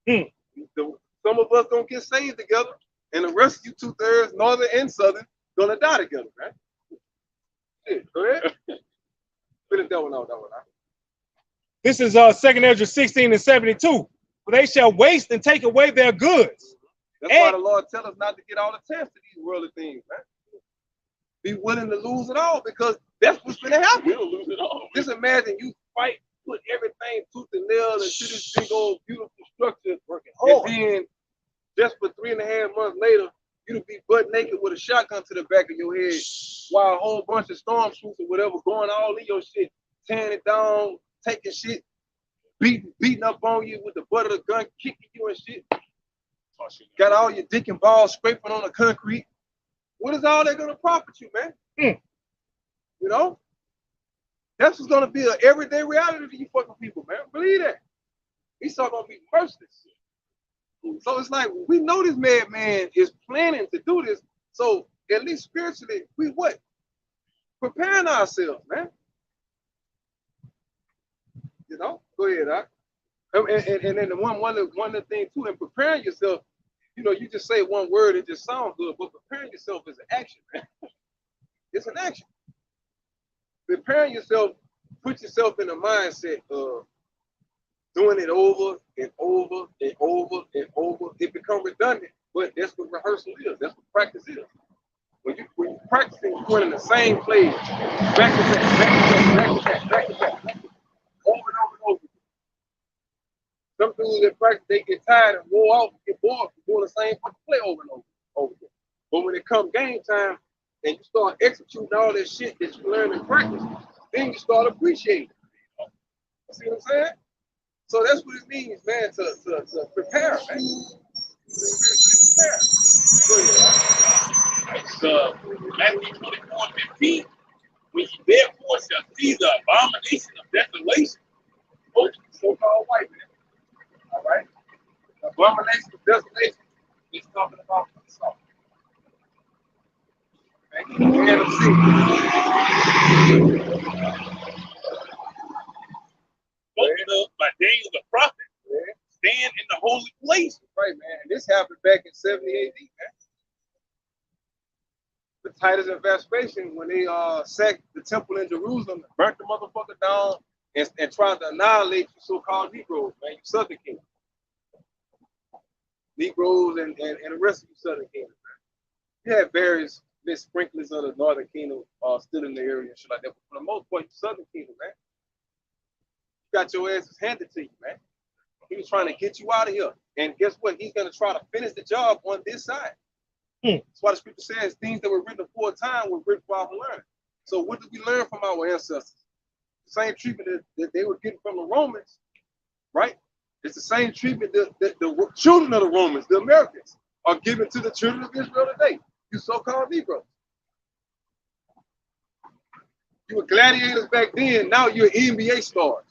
Some of us gonna get saved together, and the rest of you 2/3, Northern and Southern, gonna die together, man. Shit, go ahead. Finish that one out. This is 2nd Ezra 16:72. For they shall waste and take away their goods. That's why the Lord tells us not to get all attached to these worldly things, man. Be willing to lose it all because that's what's gonna happen. We'll lose it all. Just imagine you fight, put everything tooth and nail into this big old beautiful structure, and then just for 3.5 months later, you'd be butt naked with a shotgun to the back of your head while a whole bunch of storm troops or whatever going all in your shit, tearing it down, taking shit, beating up on you with the butt of the gun, kicking you and shit. Got all your dick and balls scraping on the concrete. What is all that gonna profit you, man? You know? That's what's gonna be an everyday reality to you fucking people, man. Believe that. Esau gonna be merciless. So it's like we know this madman is planning to do this. So at least spiritually, we what? Preparing ourselves, man. You know? Go ahead, huh? And then one of the things too, in preparing yourself, you know, you just say one word, it just sounds good, but preparing yourself is an action, man. It's an action. Preparing yourself, put yourself in a mindset of doing it over and over and over and over. It becomes redundant, but that's what rehearsal is. That's what practice is. When you're practicing, you're going in the same place, back to back, over and over and over. Some dudes that practice, they get tired and wore off, get bored from doing the same fucking play over and over again. But when it comes game time and you start executing all that shit that you learn in practice, then you start appreciating it. You see what I'm saying? So that's what it means, man, to prepare, man. Prepare. It's Matthew 24:15. When you therefore shall see the abomination of desolation, Both so-called white men. All right? Abomination of desolation is talking about Esau. Okay? You had to spoken of by Daniel the prophet, stand in the holy place. right, man. This happened back in 70 AD, man. The Titus and Vespasian, when they sacked the temple in Jerusalem, burnt the motherfucker down, and tried to annihilate you so-called Negroes, man, you Southern Kingdom. Negroes and the rest of you Southern Kingdom, man. You had various sprinklers of the Northern Kingdom still in the area and shit like that, but for the most part, you Southern Kingdom, man. You got your asses handed to you, man. He was trying to get you out of here. And guess what? He's going to try to finish the job on this side. That's why the scripture says things that were written before time were written for our learning. So what did we learn from our ancestors? The same treatment that they were getting from the Romans, right? It's the same treatment that the children of the Romans, the Americans, are giving to the children of Israel today. You so-called Negroes. You were gladiators back then. Now you're NBA stars.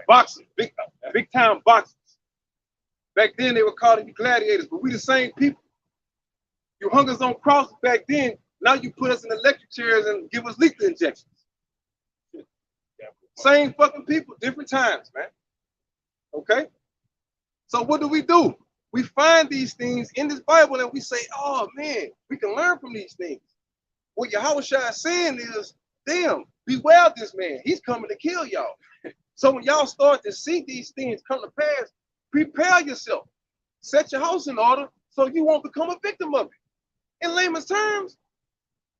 Boxers, big time boxers. Back then they were calling you gladiators, but we the same people. You hung us on crosses back then. Now you put us in electric chairs and give us lethal injections. Same fucking people, different times, man. Okay? So what do? We find these things in this Bible and we say, oh man, we can learn from these things. What Yahushua is saying is, damn, beware this man. He's coming to kill y'all. So when y'all start to see these things come to pass, prepare yourself. Set your house in order so you won't become a victim of it. In layman's terms,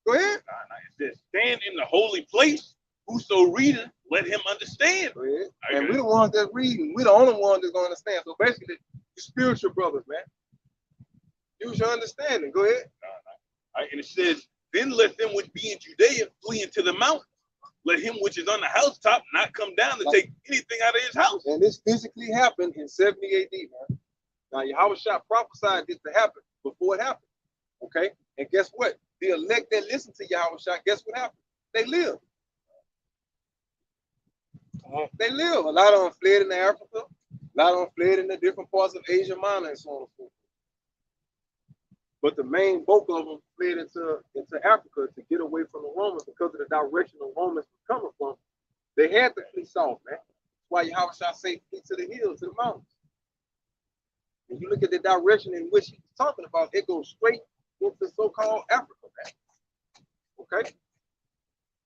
go ahead. It says, stand in the holy place. Whoso readeth, let him understand. Go ahead. And we're the ones that reading. We're the only ones that's going to understand. So basically, spiritual brothers, man. Use your understanding. Go ahead. All right, and it says, then let them which be in Judea flee into the mountains. Let him which is on the housetop not come down to take anything out of his house. And this physically happened in 70 AD, man. Now, Yahushua prophesied this to happen before it happened. Okay? And guess what? The elect that listen to Yahushua, guess what happened? They live. They live. A lot of them fled into Africa. A lot of them fled into different parts of Asia Minor and so on and so forth. But the main bulk of them fled into Africa to get away from the Romans because of the direction the Romans were coming from. They had to flee south, man. That's why Yahushua say flee to the hills, to the mountains. And you look at the direction in which he's talking about, it goes straight into so-called Africa, man. Okay?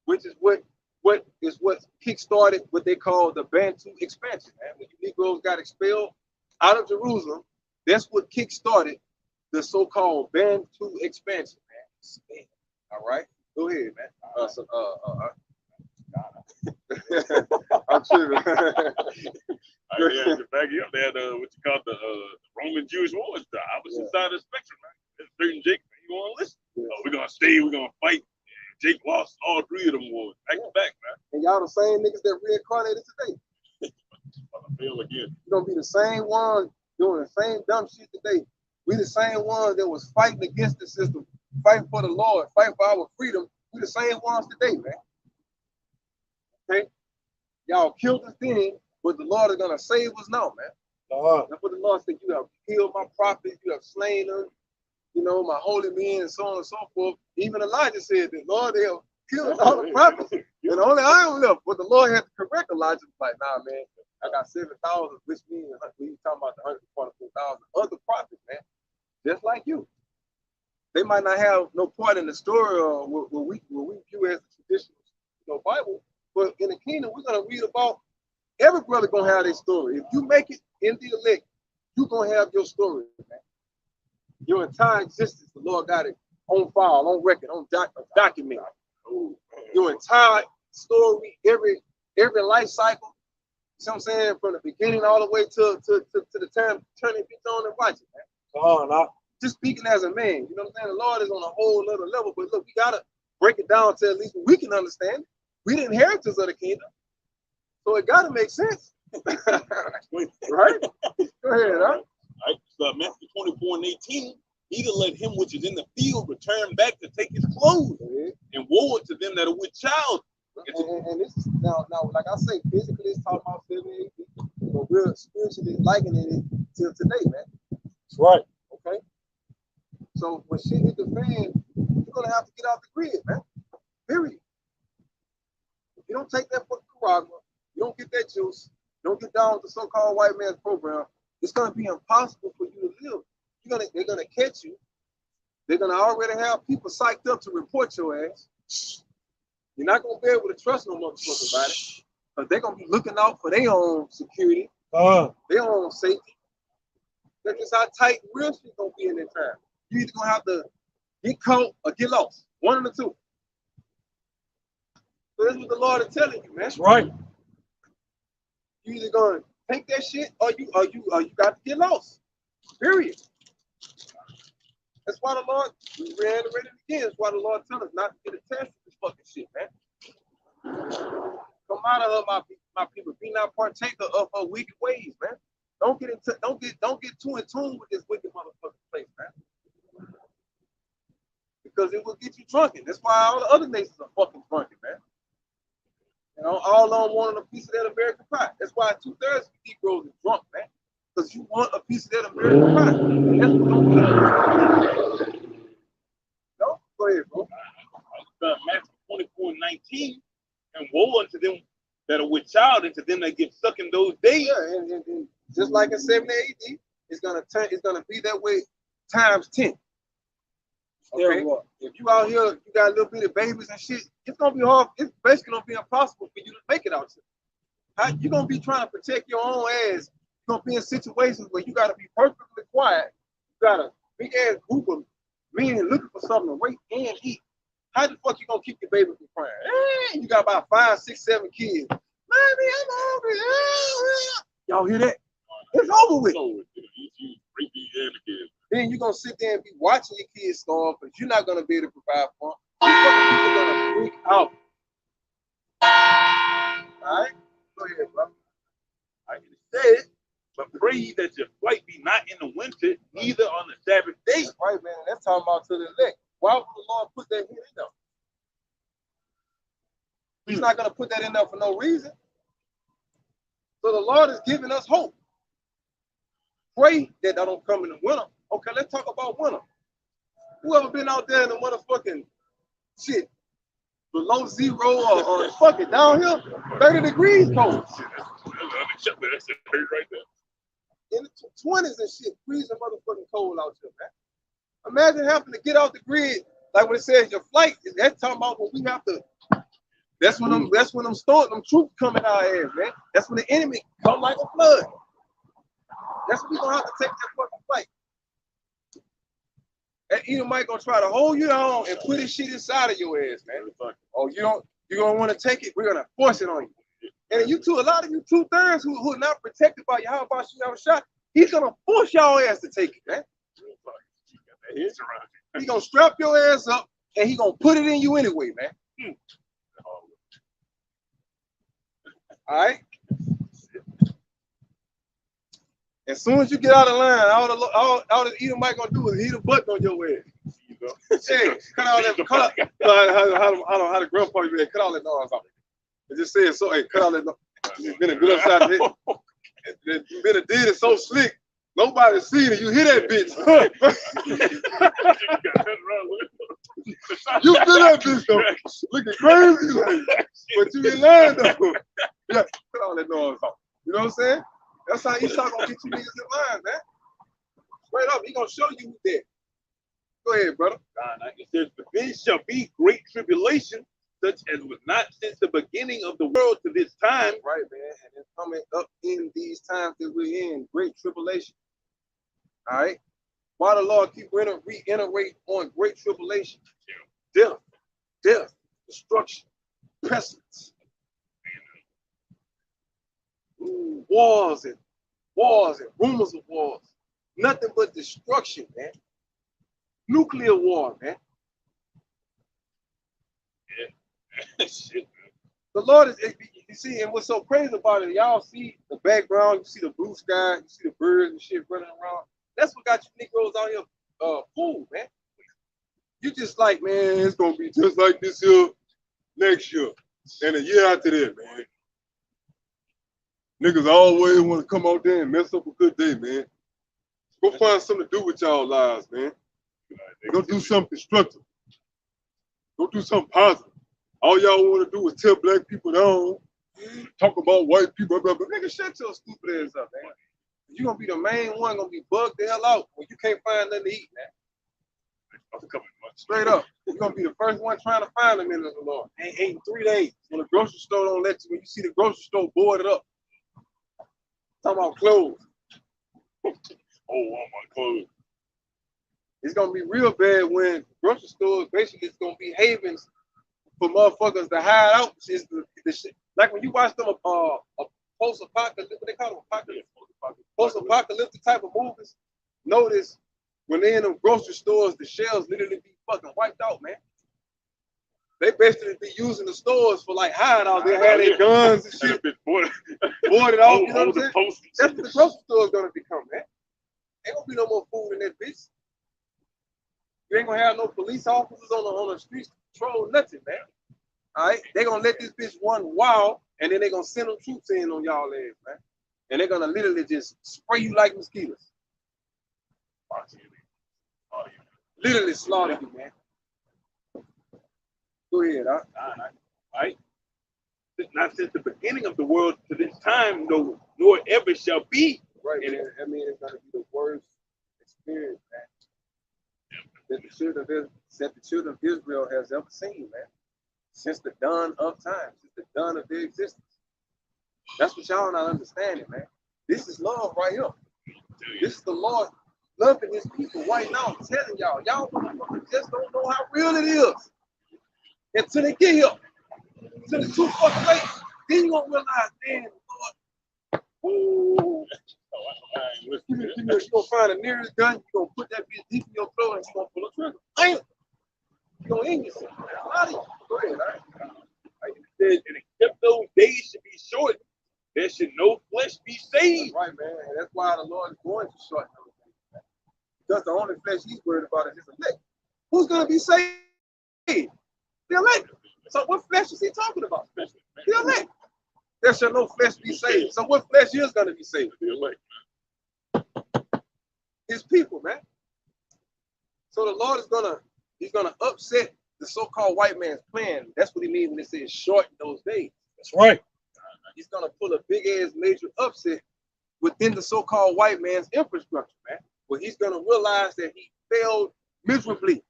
Which is what kick-started what they call the Bantu expansion, man. When the Negroes got expelled out of Jerusalem, that's what kick-started the so-called Bantu expansion, man. All right? Go ahead, man. I'm tripping. Yeah, back here, they had what you call the Roman Jewish wars, the opposite side of the spectrum, man. There's certain Jake, man, you want to listen? Yeah. We're going to stay, we're going to fight. And Jake lost all three of them wars, back to back, man. And y'all the same niggas that reincarnated today. I feel again. You're going to be the same ones doing the same dumb shit today. We the same ones that was fighting against the system, fighting for the Lord, fighting for our freedom. We the same ones today, man. Okay? Y'all killed the thing, but the Lord is going to save us now, man. That's what the Lord said. You have killed my prophets, you have slain them, you know, my holy men, and so on and so forth. Even Elijah said that, Lord, they have killed all the prophets. And only I am left. But the Lord had to correct Elijah. Like, nah, man, I got 7,000, which means we talking about the 144,000 other prophets, man. Just like you. They might not have no part in the story or what we view as the traditional, Bible, but in the kingdom, we're going to read about every brother going to have their story. If you make it in the elect, you're going to have your story, man. Your entire existence, the Lord got it on file, on record, on document. Your entire story, every life cycle, you know what I'm saying, from the beginning all the way to the time turning bitch on and watching, man. Just speaking as a man, you know what I'm saying? The Lord is on a whole other level, but look, we gotta break it down to at least we can understand it. We the inheritors of the kingdom, so it gotta make sense. Right? Go ahead, huh? All right, so Matthew 24:18, either let him which is in the field return back to take his clothes, and woe unto them that are with child. And this is now, like I say, physically it's talking about 70 AD, but we're spiritually likening it till today, man. That's right. Okay. So when shit hit the fan, you're gonna have to get out the grid, man. Period. If you don't take that fucking Caragua, you don't get that juice, you don't get down with the so-called white man's program, it's gonna be impossible for you to live. They're gonna catch you. They're gonna already have people psyched up to report your ass. You're not gonna be able to trust no motherfucker about it, because they're gonna be looking out for their own security, their own safety. That's just how tight real shit gonna be in that time. You either gonna have to get caught or get lost. One of the two. So that's what the Lord is telling you, man. That's right. You either gonna take that shit or you got to get lost. Period. That's why the Lord, we reiterated it again, that's why the Lord tells us not to get attached to this fucking shit, man. Come out of her, my people. Be not partaker of her wicked ways, man. Don't get too in tune with this wicked motherfucking place, man. Because it will get you drunken. That's why all the other nations are fucking drunken, man. You know, all of them wanting a piece of that American pie. That's why 2/3 of Negroes are drunk, man. Because you want a piece of that American pie. And that's what don't No? Go ahead, bro. Matthew 24:19, and woe unto them that are with child, and to them that get stuck in those days. Yeah, and just like in 70 AD, it's gonna be that way times 10. Okay? If you out here, you got little bitty babies and shit, it's gonna be hard. It's basically gonna be impossible for you to make it out here. You're gonna be trying to protect your own ass. You're gonna be in situations where you gotta be perfectly quiet. You got a big ass group of men looking for something to wait and eat. How the fuck you gonna keep your baby from crying? You got about 5, 6, 7 kids. Mommy, I'm hungry. Y'all hear that? It's over with. So, you rape these and the kids. Then you're gonna sit there and be watching your kids starve because you're not gonna be able to provide for them. These fucking people gonna freak out. All right, go ahead, bro. I said, but pray that your flight be not in the winter, neither on the Sabbath day. That's right, man. That's talking about to the elect. Why would the Lord put that in there? He's not gonna put that in there for no reason. So the Lord is giving us hope. Pray that don't come in the winter. Okay, let's talk about winter. Whoever been out there in the motherfucking shit below zero or fucking down here, 30 degrees cold. That's right there. In the 20s and shit, freezing motherfucking cold out here, man. Imagine having to get off the grid, like when it says your flight, that's talking about when we have to. That's when them troops come in our ass, man. That's when the enemy come like a flood. That's when we gonna have to take that fucking flight. That Edomite gonna try to hold you down and put his shit inside of your ass, man. Oh, you don't want to take it, we're gonna force it on you. And you two, a lot of you 2/3 who are not protected by your how about you have a shot, he's gonna force y'all ass to take it, man. He gonna strap your ass up and he gonna put it in you anyway, man. All right. As soon as you get out of line, all the Edomite gonna do is hit a button on your ass. Hey, cut all that. How the grandpa you cut all that noise off. It just says so. Hey, cut all that noise. It's been a good upside the head. Been a did it so slick. Nobody seen it. You hear that bitch? You feel that bitch though? Looking crazy, like, but you in line though. Yeah, cut all that noise off. You know what I'm saying? That's how Esau gonna get you niggas in line, man. Straight up, he gonna show you who's there. Go ahead, brother. It says, "But then shall be great tribulation, such as was not since the beginning of the world to this time." Right, man. And it's coming up in these times that we're in, great tribulation. All right. Why the Lord keep reiterate on great tribulation? Death, destruction, pestilence. Ooh, wars and rumors of wars. Nothing but destruction, man. Nuclear war, man. Yeah. Shit, man. The Lord is, you see, and what's so crazy about it, y'all see the background, you see the blue sky, you see the birds and shit running around. That's what got you Negroes out here fooled, man. You just like, man, it's gonna be just like this year, next year, and a year after that, man. Niggas always want to come out there and mess up a good day, man. Go find something to do with y'all lives, man. Go do something constructive. Go do something positive. All y'all want to do is tear black people down, talk about white people, blah, blah, blah. Nigga, shut your stupid ass up, man. You're going to be the main one, going to be bugged the hell out when you can't find nothing to eat, man. Straight up. You're going to be the first one trying to find them in the Lord. Ain't in 3 days. When the grocery store don't let you, when you see the grocery store boarded up. Talking about clothes. Oh, my clothes. It's going to be real bad when grocery stores basically it's going to be havens for motherfuckers to hide out. It's the shit. Like when you watch them post-apocalyptic, what they call them? Post-apocalyptic type of movies. Notice when they're in them grocery stores, the shelves literally be fucking wiped out, man. They basically be using the stores for like hideout. They had their guns and shit. Boarded off, you know what I'm saying? That's what the grocery store is gonna become, man. Ain't gonna be no more food in that bitch. You ain't gonna have no police officers on the streets to control nothing, man. All right, they gonna let this bitch run wild, and then they gonna send them troops in on y'all ass, man. And they're gonna literally just spray you like mosquitoes. Literally slaughter you, man. Go ahead, huh? Right? Not since the beginning of the world to this time, nor ever shall be. Right, man. I mean, it's gonna be the worst experience, man, that the children of Israel has ever seen, man. Since the dawn of time, since the dawn of their existence. That's what y'all not understanding, man. This is love right here. This is the Lord loving his people right now. I'm telling y'all, motherfuckers just don't know how real it is until they get here. Until it's too fucking late. Then you gonna realize, damn, Lord. Ooh. You're gonna find the nearest gun, you're gonna put that bitch deep in your throat and you're gonna pull a trigger. Bam! You're gonna end yourself. Go ahead, all right? And except those days should be short, there should no flesh be saved. Right, man. And that's why the Lord is going to shorten those days, man. Because the only flesh he's worried about is his elect. Who's gonna be saved? The elect. So what flesh is he talking about? The elect. There shall no flesh be saved. So what flesh is gonna be saved? The elect. His people, man. So the Lord is gonna upset the so-called white man's plan. That's what he means when he says shorten those days. That's right. He's gonna pull a big ass major upset within the so-called white man's infrastructure, man. Where he's gonna realize that he failed miserably.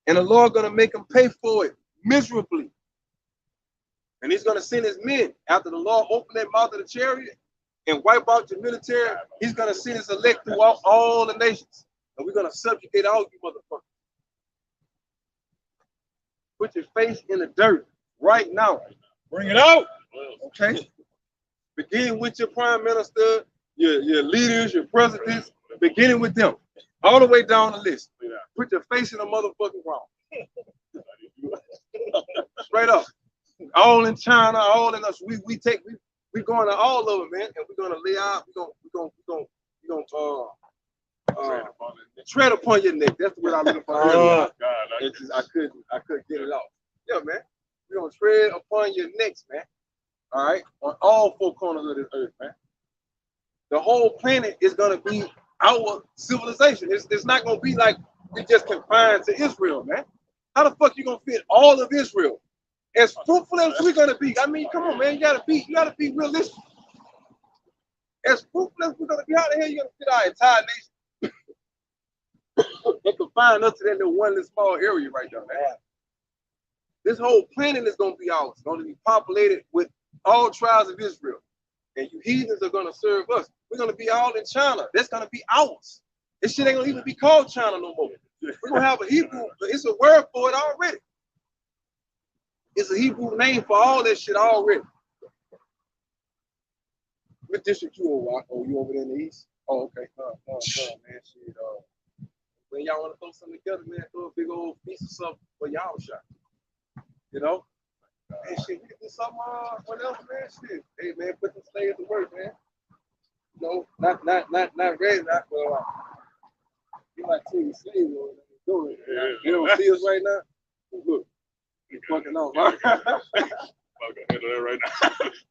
And the Lord gonna make him pay for it miserably. And he's gonna send his men after the Lord open that mouth of the chariot and wipe out your military. He's gonna send his elect throughout all the nations. And we're gonna subjugate all you motherfuckers. Put your face in the dirt right now. Bring it out. Okay? Begin with your prime minister, your leaders, your presidents, beginning with them. All the way down the list. Put your face in the motherfucking ground. Straight up. All in China, all in us. We going to all of them, man, and we're gonna lay out. We're gonna tread upon your neck. That's the word I'm looking for. I couldn't get it off. Yeah, man. We're gonna tread upon your necks, man. All right, on all four corners of this earth, man. The whole planet is gonna be our civilization. It's not gonna be like it's just confined to Israel, man. How the fuck you gonna fit all of Israel? As fruitful as we're gonna be, I mean, come on, man, you gotta be realistic. As fruitful as we're gonna be, how the hell you gonna fit our entire nation? They confine us to that little one little small area right there, man. This whole planet is gonna be ours. It's gonna be populated with all tribes of Israel. And you heathens are gonna serve us. We're gonna be all in China. That's gonna be ours. This shit ain't gonna even be called China no more. We're gonna have a Hebrew, it's a word for it already. It's a Hebrew name for all that shit already. What district you over? Oh, you over there in the east? Oh, okay. Man, shit. When y'all want to throw something together, man, throw a big old piece of something for y'all shot. You know? Man, shit, we can do something, what else, man? Shit. Hey, man, put the slaves to work, man. No, not ready, not well. You might tell you slave over there. Do it. You don't see us right now? Look. You fucking off, huh? I'm gonna handle that right now.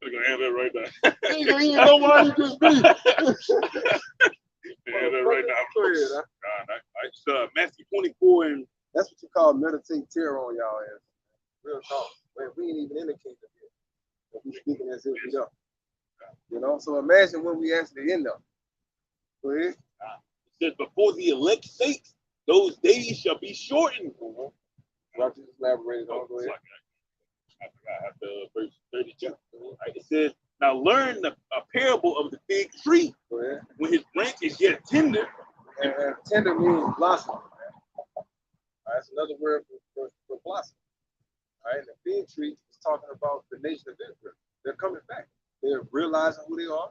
I'm gonna handle that right now. You ain't know why you just be. Handle that right now. Go ahead, huh? Matthew 24 and that's what you call meditate terror on y'all ass. Real talk. Man, we ain't even in the kingdom yet. But we speaking as if we are. You know, so imagine when we actually end up. Go ahead. It says, before the elect saints, those days shall be shortened. I'll just elaborate on. Go ahead. I forgot after verse 32. Right, it says, now learn a parable of the fig tree. Go ahead. When his branch is yet tender. And tender means blossom. That's another word for blossom. All right, and the fig tree is talking about the nation of Israel. They're coming back. They're realizing who they are.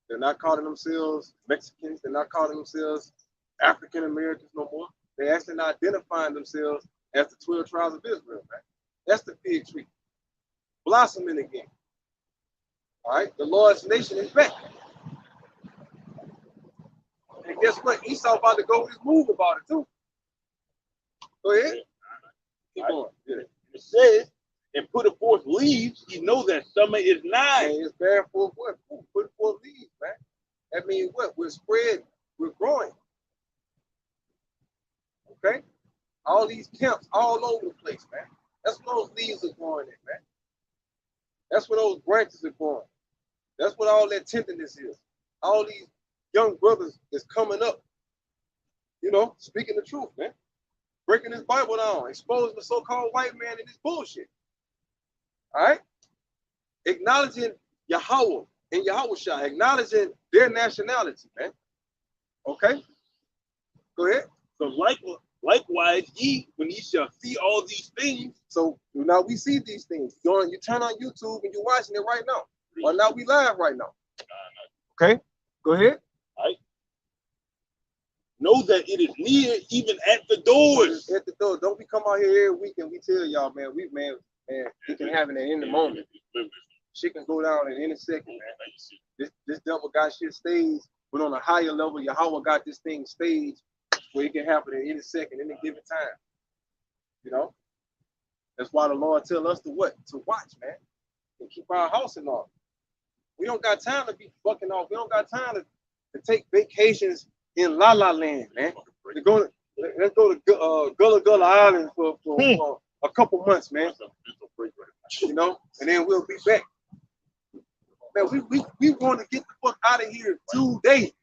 They're not calling themselves Mexicans. They're not calling themselves African Americans no more. They're actually not identifying themselves as the 12 tribes of Israel, man. That's the fig tree. Blossoming again. All right, the Lord's nation is back. And guess what? Esau about to go with his move about it too. Go ahead. Keep going. Yeah. It says, and put forth leaves, you know that summer is nigh. And it's bearing forth what? Put forth leaves, man. That means what? We're spreading. We're growing. Okay? All these camps all over the place, man. That's where those leaves are growing in, man. That's where those branches are growing. That's what all that tenderness is. All these young brothers is coming up, you know, speaking the truth, man. Breaking this Bible down, exposing the so-called white man and this bullshit. All right? Acknowledging Yahweh and Yahushua, acknowledging their nationality, man. Okay? Go ahead. So likewise, ye, when ye shall see all these things. So now we see these things. You turn on YouTube and you're watching it right now. Well, now we live right now. Okay, go ahead. Know that it is near, even at the doors. At the door. Don't we come out here every week and we tell y'all, man, it can happen at any moment. Shit can go down at any second, man. This devil got shit staged, but on a higher level, Yahweh got this thing staged where it can happen at any second, any given time. You know? That's why the Lord tell us to what? To watch, man. And keep our house in order. We don't got time to be fucking off. We don't got time to take vacations in La La Land, man. Let's go to Gullah Gullah Island for a couple months, man. You know, and then we'll be back. Man, we want to get the fuck out of here today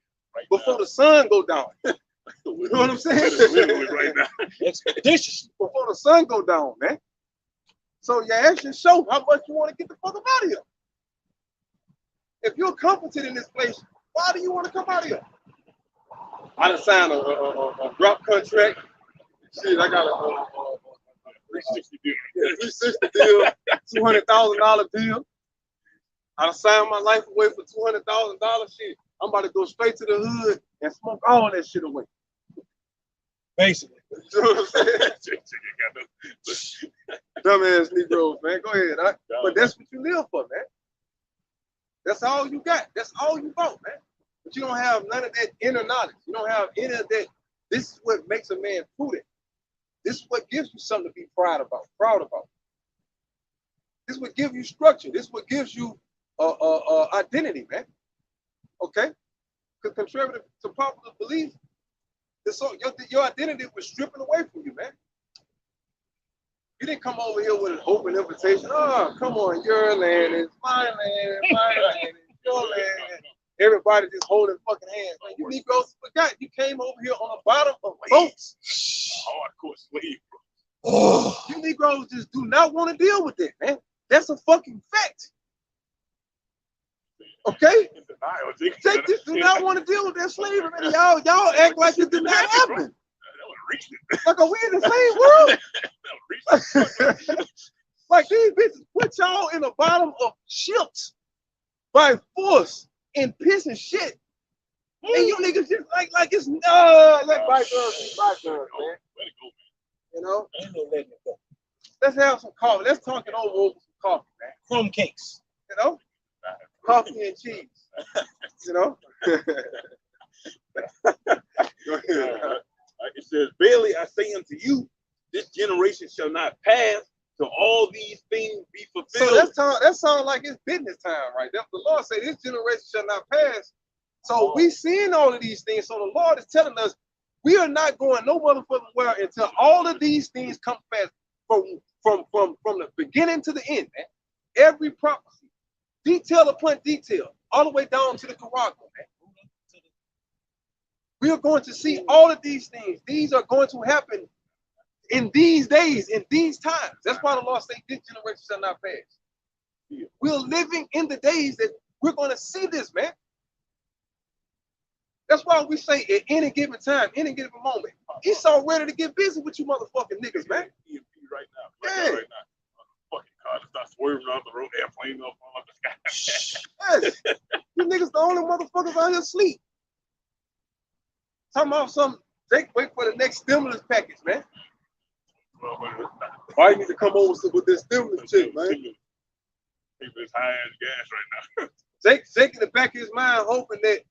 before the sun go down. You know what I'm saying? Right now. Expeditious. Before the sun go down, man. So you actually show how much you want to get the fuck out of here. If you're competent in this place, why do you want to come out of here? I done signed a drop contract. Shit, I got a 360 deal. $360 deal, $200,000 deal. I done signed my life away for $200,000. Shit, I'm about to go straight to the hood and smoke all that shit away. Basically. You know what I'm saying? Dumbass Negroes, man. Go ahead. Huh? But that's what you live for, man. That's all you got. That's all you want, man. But you don't have none of that inner knowledge. You don't have any of that. This is what makes a man prudent. This is what gives you something to be proud about. This is what gives you structure. This is what gives you identity, man. Okay? Because contrary to popular belief, your identity was stripping away from you, man. You didn't come over here with an open invitation. Oh, come on, your land is my land, my land is your land. Everybody just holding fucking hands. Man, you Negroes forgot you came over here on the bottom of boats. Hardcore slave, bro. You Negroes just do not want to deal with that, man. That's a fucking fact. Okay? They just do not want to deal with that slavery, man. Y'all act like it did not happen. Like, are we in the same world? Like these bitches put y'all in the bottom of ships by force and piss and shit. And you niggas just like it's let by girls, man. You know? Let's have some coffee. Let's talk it over some coffee, man. Crumb cakes. You know? Coffee and cheese. You know? Go ahead. It says, "Verily I say unto you, this generation shall not pass till all these things be fulfilled." So that sounds like it's business time, right? The Lord said, "This generation shall not pass." So we seeing all of these things. So the Lord is telling us we are not going no motherfucking where until all of these things come fast from the beginning to the end, man. Every prophecy, detail upon detail, all the way down to the Quran, man. We are going to see all of these things. These are going to happen in these days, in these times. That's why the Lord said, "This generation shall not pass." We're living in the days that we're going to see this, man. That's why we say at any given time, any given moment, Esau ready to get busy with you motherfucking niggas, man. Right now. Right now. Fucking car to start swerving off the road, airplane up on the sky. Yes. You niggas the only motherfuckers out here asleep. Talking about some, they wait for the next stimulus package, man. Why you need to come over with this stimulus shit, man? It's high as gas right now. Jake in the back of his mind hoping that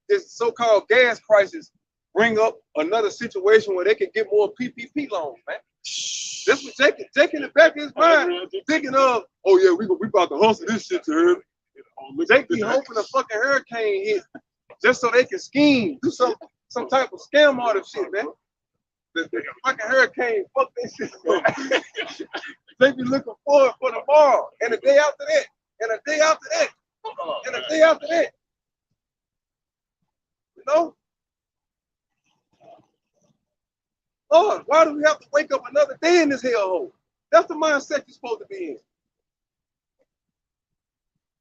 this so-called gas prices bring up another situation where they can get more PPP loans, man. This was Jake in the back of his mind thinking of, oh yeah, we about to hustle this shit to her. Jake be hoping a fucking hurricane hit just so they can scheme, do some type of scam out of shit, man. The fucking hurricane, fuck that shit. They be looking forward for tomorrow, and the day after that, and the day after that, and the day after that. You know? Lord, why do we have to wake up another day in this hellhole? That's the mindset you're supposed to be in.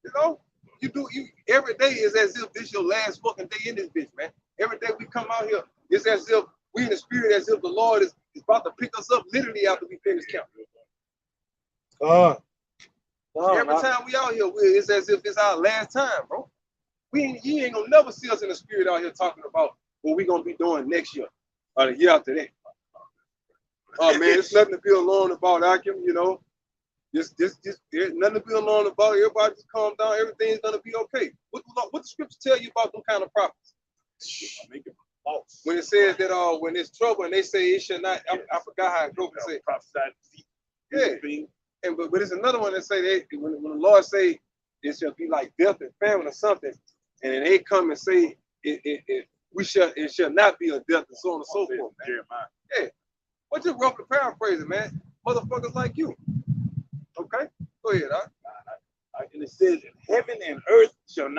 You know? You every day is as if this your last fucking day in this bitch, man. Every day we come out here, it's as if we in the spirit, as if the Lord is about to pick us up literally after we finish camp. Every time we out here, it's as if it's our last time, bro. You ain't gonna never see us in the spirit out here talking about what we gonna be doing next year or the year after that. Oh man, it's nothing to be alarmed about, Akim, you know. Just nothing to be alarmed about. Everybody just calm down. Everything's gonna be okay. What the scripture tell you about them kind of prophets? When it says that when there's trouble and they say it should not, I forgot how it goes. Yeah. And but there's another one that say when the Lord say it shall be like death and famine or something, and then they come and say it shall not be a death and so on and so forth. Man. Yeah. What just roughly paraphrasing, man? Motherfuckers like you. Okay, go ahead. And it says, "Heaven and earth shall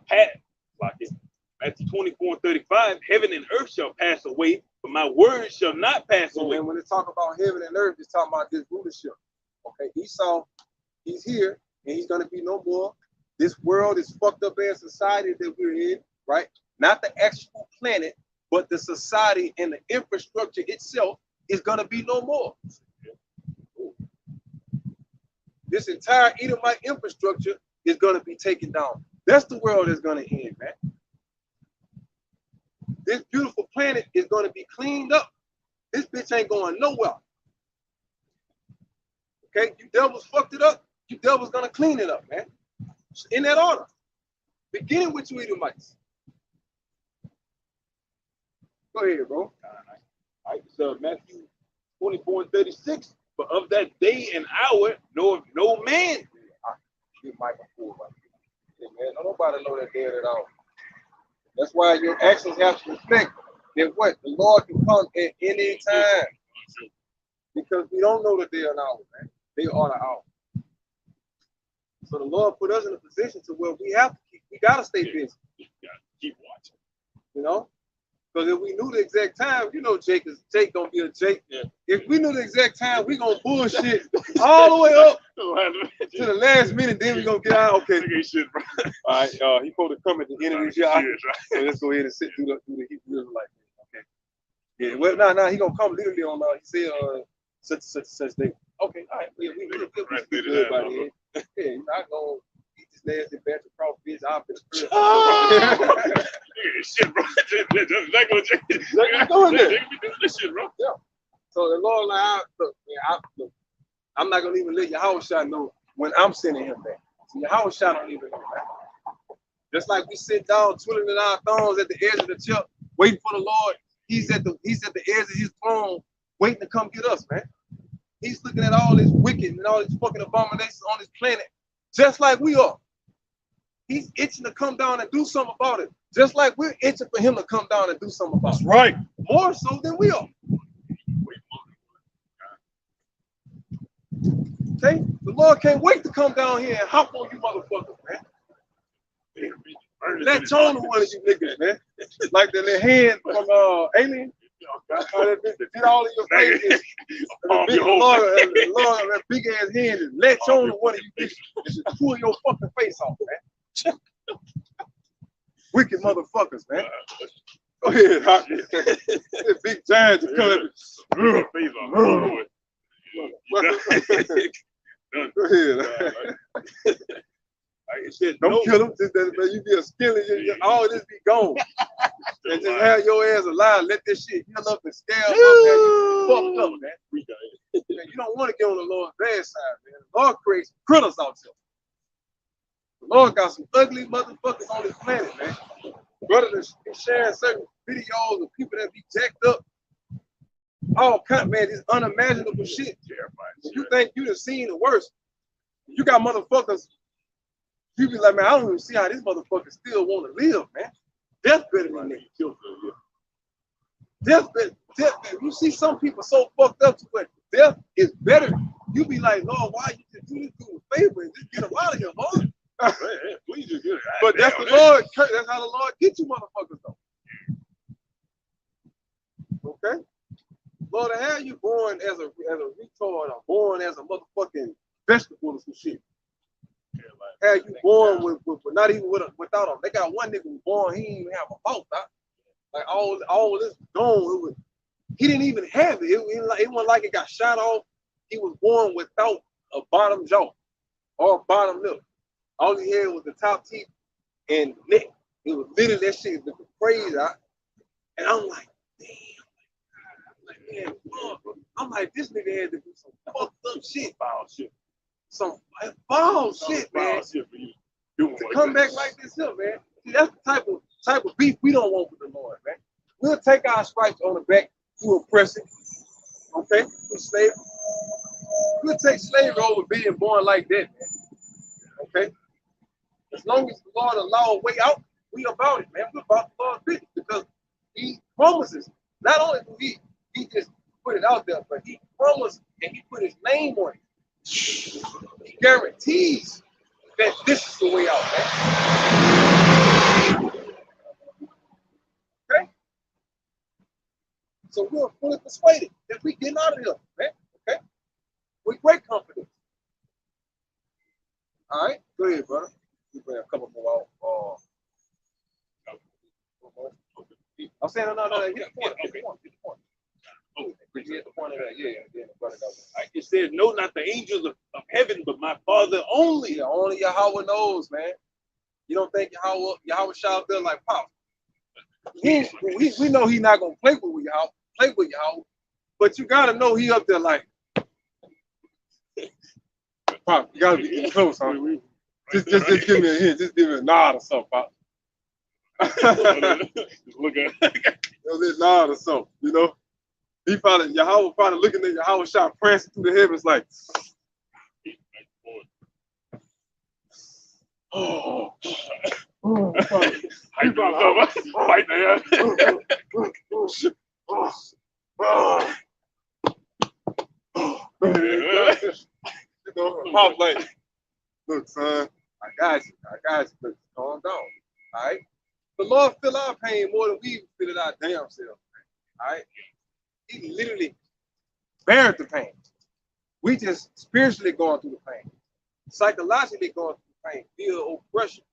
pass." Like it. Matthew 24:35. Heaven and earth shall pass away, but my word shall not pass away. And when they talk about heaven and earth, it's talking about this rulership. Okay, Esau, he's here, and he's gonna be no more. This world is fucked up ass society that we're in, right? Not the actual planet, but the society and the infrastructure itself is gonna be no more. This entire Edomite infrastructure is going to be taken down. That's the world that's going to end, man. This beautiful planet is going to be cleaned up. This bitch ain't going nowhere. Okay, you devils fucked it up. You devils going to clean it up, man. In that order. Beginning with you Edomites. Go ahead, bro. All right, so Matthew 24:36. But of that day and hour, no man. Yeah, man. Nobody know that day at all. That's why your actions have to reflect that what the Lord can come at any time. Because we don't know the day and hour, man. They are the hour. So the Lord put us in a position to where we gotta stay busy. Keep watching. You know? Because if we knew the exact time, you know Jake gonna be a Jake. Yeah. If we knew the exact time, we gonna bullshit all the way up to the last minute, then we gonna get out. Okay. Shit, bro. All right, he's supposed to come at the end of this year. So let's go ahead and sit through the Hebrew Israelite. Okay. Yeah, well, no, he gonna come literally on he said such day. Okay, all right. We'll be good by then. Yeah, you're not gonna eat this nasty batch of crawfish. I'll be the shit, bro. That gonna change. This shit, bro. Yeah. So the Lord, look, I'm not gonna even let Yahushua know when I'm sending him back. So Yahushua don't even know that. Just like we sit down twiddling our thumbs at the edge of the chair, waiting for the Lord. He's at the edge of his throne, waiting to come get us, man. He's looking at all this wicked and all these fucking abominations on this planet, just like we are. He's itching to come down and do something about it, just like we're itching for him to come down and do something about it. That's right. More so than we are. Okay? The Lord can't wait to come down here and hop on you motherfuckers, man. Let Jonah one of you niggas, man. Like the little hand from Alien. Did all of your faces. That big ass hand and let Jonah one of you niggas just pull your fucking face off, man. Wicked motherfuckers, man. Go ahead, Hot. Big giant to come at me. Go ahead. Don't kill him. You be a skillet. All this be gone. And just have your ass alive. Let this shit heal up and scale up. You fucked up, man. You don't want to get on the Lord's bad side, man. The Lord creates critters out there. The Lord got some ugly motherfuckers on this planet, man. Brother is sharing certain videos of people that be jacked up. All kind, man, this unimaginable shit. You think you done seen the worst. You got motherfuckers. You be like, man, I don't even see how this motherfucker still want to live, man. Death better than nigga. Death better. You see some people so fucked up to where death is better. You be like, Lord, why you just do this dude a favor and just get him out of here, Lord? Please just get it. But that's the Lord. That's how the Lord gets you motherfuckers, though. Okay? Lord, how you born as a retard or born as a motherfucking vegetable or some shit? How you born with not even without them? They got one nigga who born, he didn't even have a mouth, huh? Like all this gone. He didn't even have it. It wasn't like it got shot off. He was born without a bottom jaw or a bottom lip. All he had was the top teeth and neck. It was literally that shit looking crazy. And I'm like, damn. Man, fuck. I'm like, this nigga had to do some fucked up shit. Foul shit. Some foul shit, man. Foul shit for you. To come back like this here, man. See, that's the type of beef we don't want with the Lord, man. We'll take our stripes on the back through oppression, okay, through slavery. We'll take slavery over being born like that, man. Okay? As long as the Lord allow a way out, we about it, man. We're about the Lord's business because he promises. Not only do he just put it out there, but he promised and he put his name on it. He guarantees that this is the way out, man. Okay? So we're fully persuaded that we're getting out of here, man. Okay? With great confidence. All right? Go ahead, brother. We bring a couple more out. I'm saying, no. Hit the point. Hit the point. Hit the point of that. Yeah. It says, "Know not the angels of heaven, but my Father only." Yeah, only Yahweh knows, man. You don't think Yahweh shall out there like Pop? We know he's not gonna play with Yahweh, but you gotta know he up there like Pop. You gotta be close, huh? Just give me a hint. Just give me a nod or something, Pop. Just look at This nod or something, you know. Yahweh probably looking at Yahweh shot prancing through the heavens like, oh. I do fight there. You know, Pop like, look, son, I got you. But calm down. All right. The Lord feel our pain more than we even feel it our damn self. All right. He literally bears the pain. We just spiritually going through the pain, psychologically going through the pain, via oppression.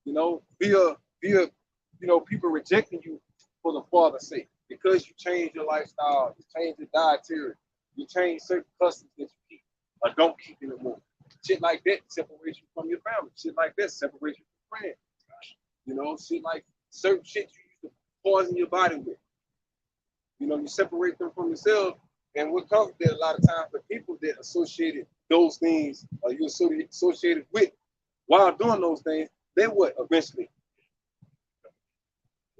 You know, via people rejecting you for the Father's sake because you change your lifestyle, you change your dietary, you change certain customs that you keep or don't keep anymore. Shit like that separates you from your family. Shit like that separates you from friends. You know, shit like certain shit you used to poison your body with. You know, you separate them from yourself, and what comes with that a lot of times for people that associated those things or you associated with while doing those things, they would eventually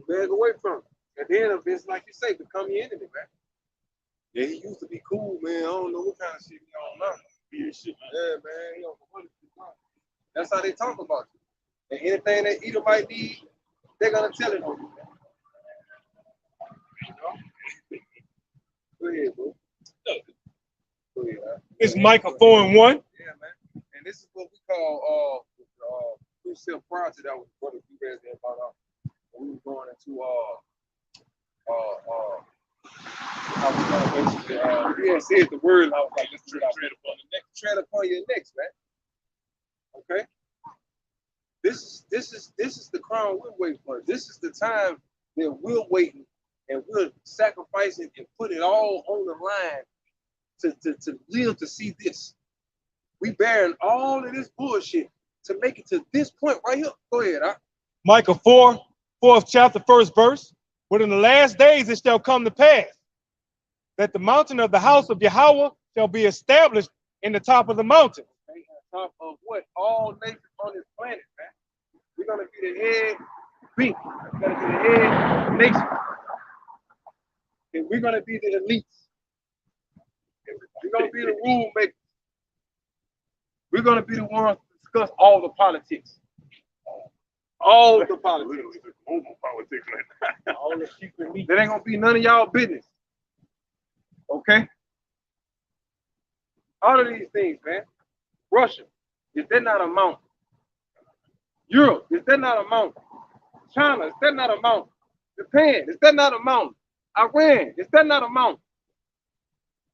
beg away from it. And then eventually, like you say, become your enemy, man. Yeah, he used to be cool, man. I don't know what kind of shit he on now. Yeah, man. He don't know what it's about. That's how they talk about you. And anything that Edom might need, they're gonna tell it on you, man. Go ahead, bro. Go ahead, man. It's Micah 4:1. Yeah, man. And this is what we call pre-sale project that was brother you guys there about when we were going into how we gonna basically we had said the word and I was like, let's tread upon your necks, man. Okay. This is the crown we're waiting for. This is the time that we're waiting and we're sacrificing and putting it all on the line to live to see this. We bearing all of this bullshit to make it to this point right here. Go ahead, huh? Micah 4th chapter, 1st verse. But in the last days it shall come to pass that the mountain of the house of Yahweh shall be established in the top of the mountain. Okay, on top of what? All nations on this planet, man. We're gonna be the head beat. We're gonna be the head nation. And we're gonna be the elites. We're gonna be the rule makers. We're gonna be the ones to discuss all the politics. All the politics. Global politics right now. All the secret meat. That ain't gonna be none of y'all business. Okay? All of these things, man. Russia, is that not a mountain? Europe, is that not a mountain? China, is that not a mountain? Japan, is that not a mountain? Iran, is that not a mountain?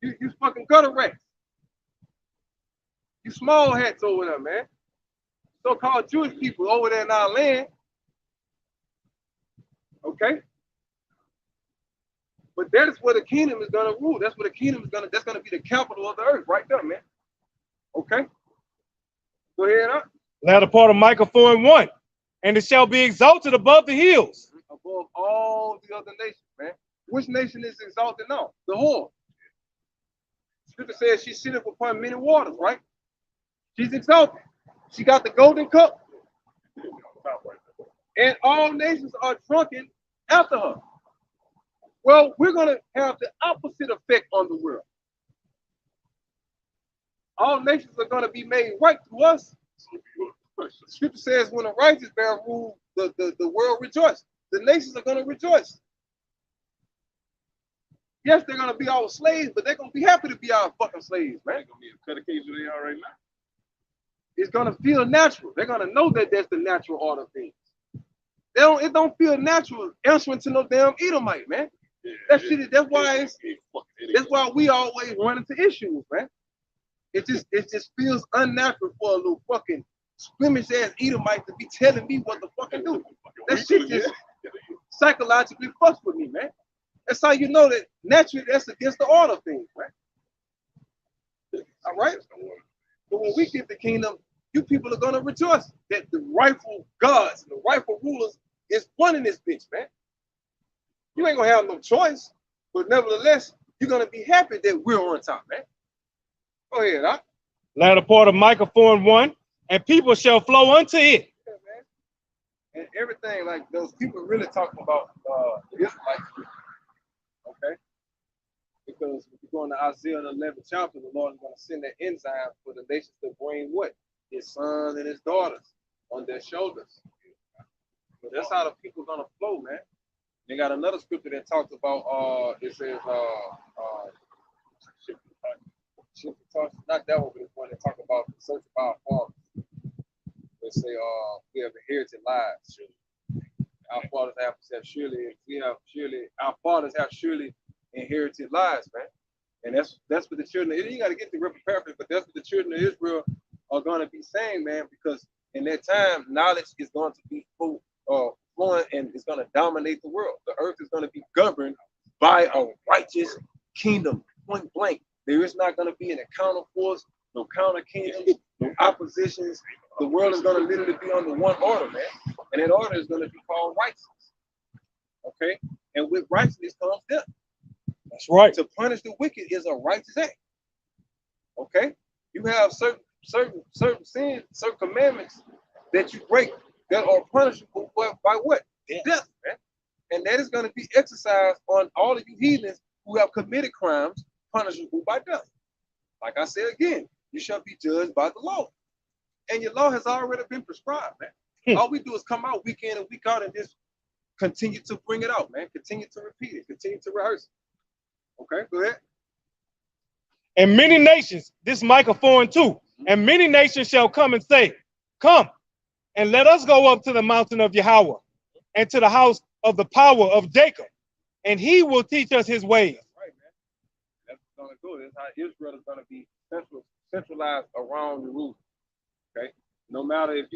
You fucking gutter rats. You small hats over there, man. So-called Jewish people over there in our land. Okay? But that is where the kingdom is gonna rule. That's where the kingdom is that's gonna be the capital of the earth, right there, man. Okay? Go ahead, huh? Latter part of Micah 4:1. and it shall be exalted above the hills. Above all the other nations, man. Which nation is exalted now? The whore. Scripture says she sitteth upon many waters, right? She's exalted. She got the golden cup. And all nations are drunken after her. Well, we're going to have the opposite effect on the world. All nations are going to be made right through us. Scripture says when the righteous bear rule, the world rejoices. The nations are going to rejoice. Yes, they're going to be our slaves, but they're going to be happy to be our fucking slaves, man. They're going to be a cut occasion they are right now. It's going to feel natural. They're going to know that that's the natural order of things. It don't feel natural answering to no damn Edomite, man. Yeah, That shit, that's why we always run into issues, man. It just feels unnatural for a little fucking squeamish ass Edomite to be telling me what the fucking do. That shit just psychologically fucks with me, man. That's how you know that naturally that's against the order of things, right? All right? But when we get the kingdom, you people are gonna rejoice that the rightful gods and the rightful rulers is one in this bitch, man. You ain't gonna have no choice, but nevertheless, you're gonna be happy that we're on top, man. Go ahead, huh? Latter part of Micah 4:1, and people shall flow unto it. Yeah, man. And everything, like those people really talking about the Israelites, okay? Because if you go into Isaiah the 11th chapter, the Lord is going to send an enzyme for the nations to bring what? His sons and his daughters on their shoulders. But that's how the people are going to flow, man. They got another scripture that talks about, it says, not that one, but it's one that talks about the search of our fathers. They say, we have inherited lives. Our fathers have surely inherited lives, man. And that's what the children, you got to get the real paraphrase, but that's what the children of Israel are going to be saying, man, because in that time, knowledge is going to be flowing and it's going to dominate the world. The earth is going to be governed by a righteous kingdom, point blank. There is not going to be an counter force, no counter kingdoms, no oppositions. The world is going to literally be under one order, man. And that order is going to be called righteousness. Okay? And with righteousness comes death. That's right. To punish the wicked is a righteous act. Okay? You have certain sins, certain commandments that you break that are punishable by what? Death, man. And that is going to be exercised on all of you heathens who have committed crimes punishable by death. Like I said again, you shall be judged by the law. And your law has already been prescribed, man. All we do is come out week in and week out and just continue to bring it out, man. Continue to repeat it. Continue to rehearse it. Okay, go ahead. And many nations, this Micah 4:2, and many nations shall come and say, come, and let us go up to the mountain of Yahweh, and to the house of the power of Jacob, and he will teach us his ways. Right, man. That's going to go. That's how Israel is going to be centralized around Jerusalem. Okay? No matter if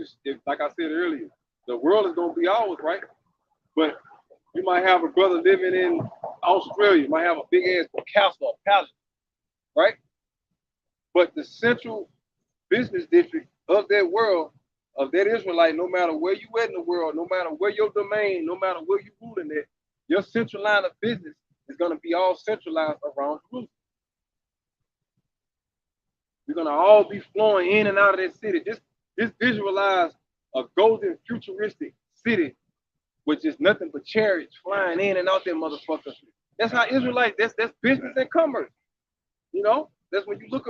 like I said earlier, the world is going to be ours, right? But you might have a brother living in Australia, you might have a big ass castle, a palace, right? But the central business district of that world, of that Israelite, no matter where you at in the world, no matter where your domain, no matter where you ruling it, your central line of business is going to be all centralized around Jerusalem. We're going to all be flowing in and out of that city. Just visualize a golden futuristic city with just nothing but chariots flying in and out there, motherfuckers. That's how Israelites, that's business and commerce. You know, that's when you look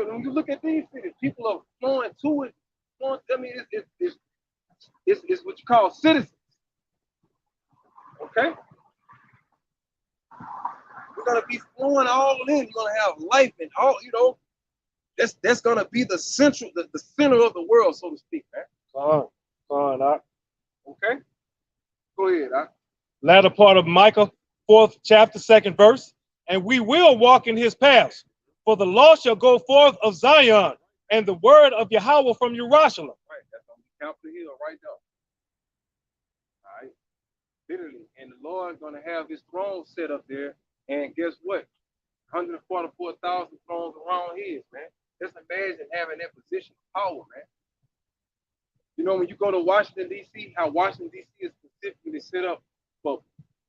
at these cities, people are flowing to it. I mean, it's what you call citizens. Okay? We're gonna be flowing all in. You're gonna have life and all, you know. That's gonna be the center of the world, so to speak, man. Okay? Go ahead, Latter part of Micah 4th chapter 2nd verse, and we will walk in his paths, for the law shall go forth of Zion, and the word of Yahweh from Jerusalem. Right, that's on the Capitol Hill right there. All right, literally, and the Lord is gonna have his throne set up there, and guess what? 144,000 thrones around his, man. Just imagine having that position of power, man. You know, when you go to Washington, D.C., how Washington, D.C. is specifically set up for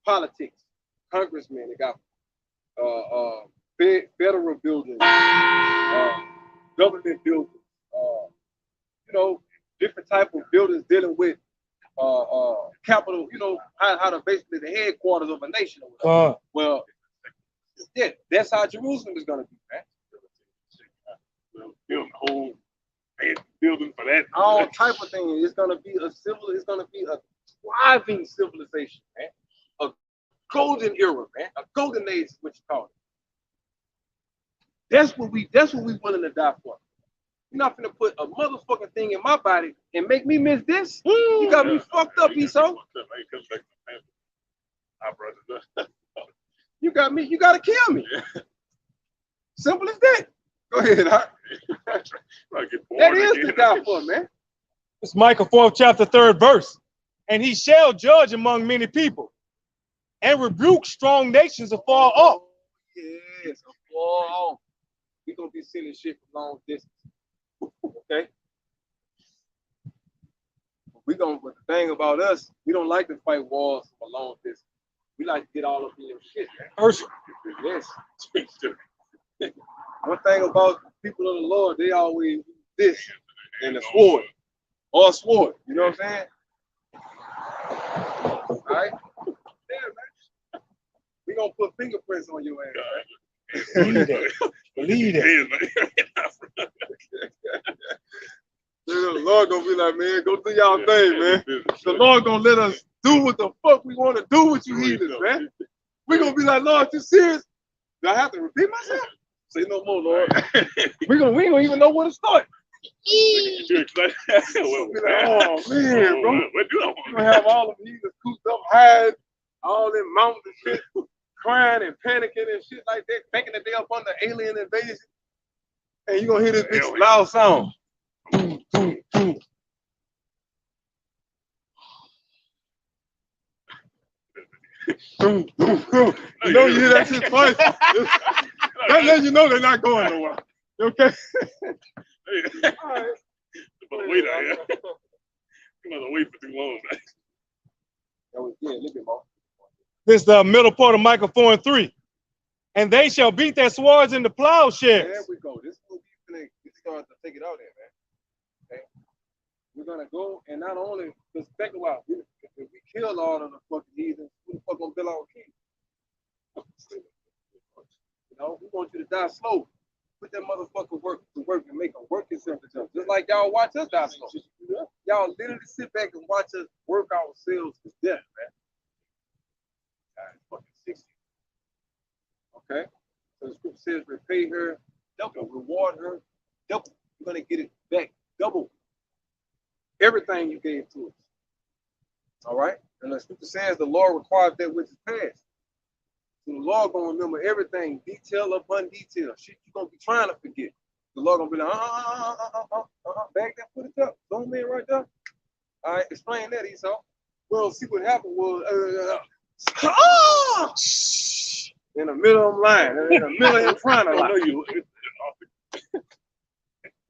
politics. Congressmen, they got federal buildings, government buildings, you know, different type of buildings dealing with capital, you know, how to basically the headquarters of a nation or whatever. Well, yeah, that's how Jerusalem is gonna be, man. Building a whole building for that. All type of things. It's gonna be a thriving civilization, man. A golden era, man. A golden age is what you call it. That's what we willing to die for. You're not gonna put a motherfucking thing in my body and make me miss this. You got me fucked up, Esau. You got me. You gotta kill me. Simple as that. Go ahead, Hot. That is to die for, man. It's Micah 4th chapter 3rd verse. And he shall judge among many people and rebuke strong nations afar off. Yes, afar off. We're gonna be sending shit from long distance. Okay? But the thing about us, we don't like to fight wars from a long distance. We like to get all up in your shit, man. Yes. One thing about people of the Lord, they always do this and a sword. Or a sword. You know what I'm saying? All right? Yeah, man. We're gonna put fingerprints on your ass, man. Believe that. Believe that. The Lord gonna be like, man, go do y'all thing, man. The Lord gonna let us do what the fuck we want to do with you heathens, man. We're gonna be like, Lord, you serious? Do I have to repeat myself? Say no more, Lord. we ain't gonna even know where to start. We'll be like, oh man, bro. We're gonna have all of these cooped up hide, all them mountains and shit, crying and panicking and shit like that, thinking that they up under alien invasion. And you're gonna hear this big loud sound. Boom, boom, boom. Boom, boom, boom. You know you hear that shit twice. That lets you know they're not going nowhere. Okay? All right. Wait out here. You must wait for too long, man. Yeah, a little bit more. This is the middle part of Micah 4:3. And they shall beat their swords into plowshares. There we go. This is what we're going to start to take it out there, man. Okay? We're going to go and not only, because think about it, if we kill all of the fucking heathens, who the fuck going to build our king? You know, we want you to die slow. Put that motherfucker to work and make a work yourself to jump. Just like y'all watch us die slow. Y'all literally sit back and watch us work ourselves to death, man. God, fucking 60. Okay? So the scripture says, repay her double, reward her double. You're going to get it back double. Everything you gave to us. All right? And the scripture says the Lord requires that which is past. So the Lord going to remember everything, detail upon detail. Shit you're going to be trying to forget. The Lord going to be like, back that footage up. Zoom in right there. All right, explain that, Esau. Well, see what happened was, in the middle of the line, in the middle of him trying to lie.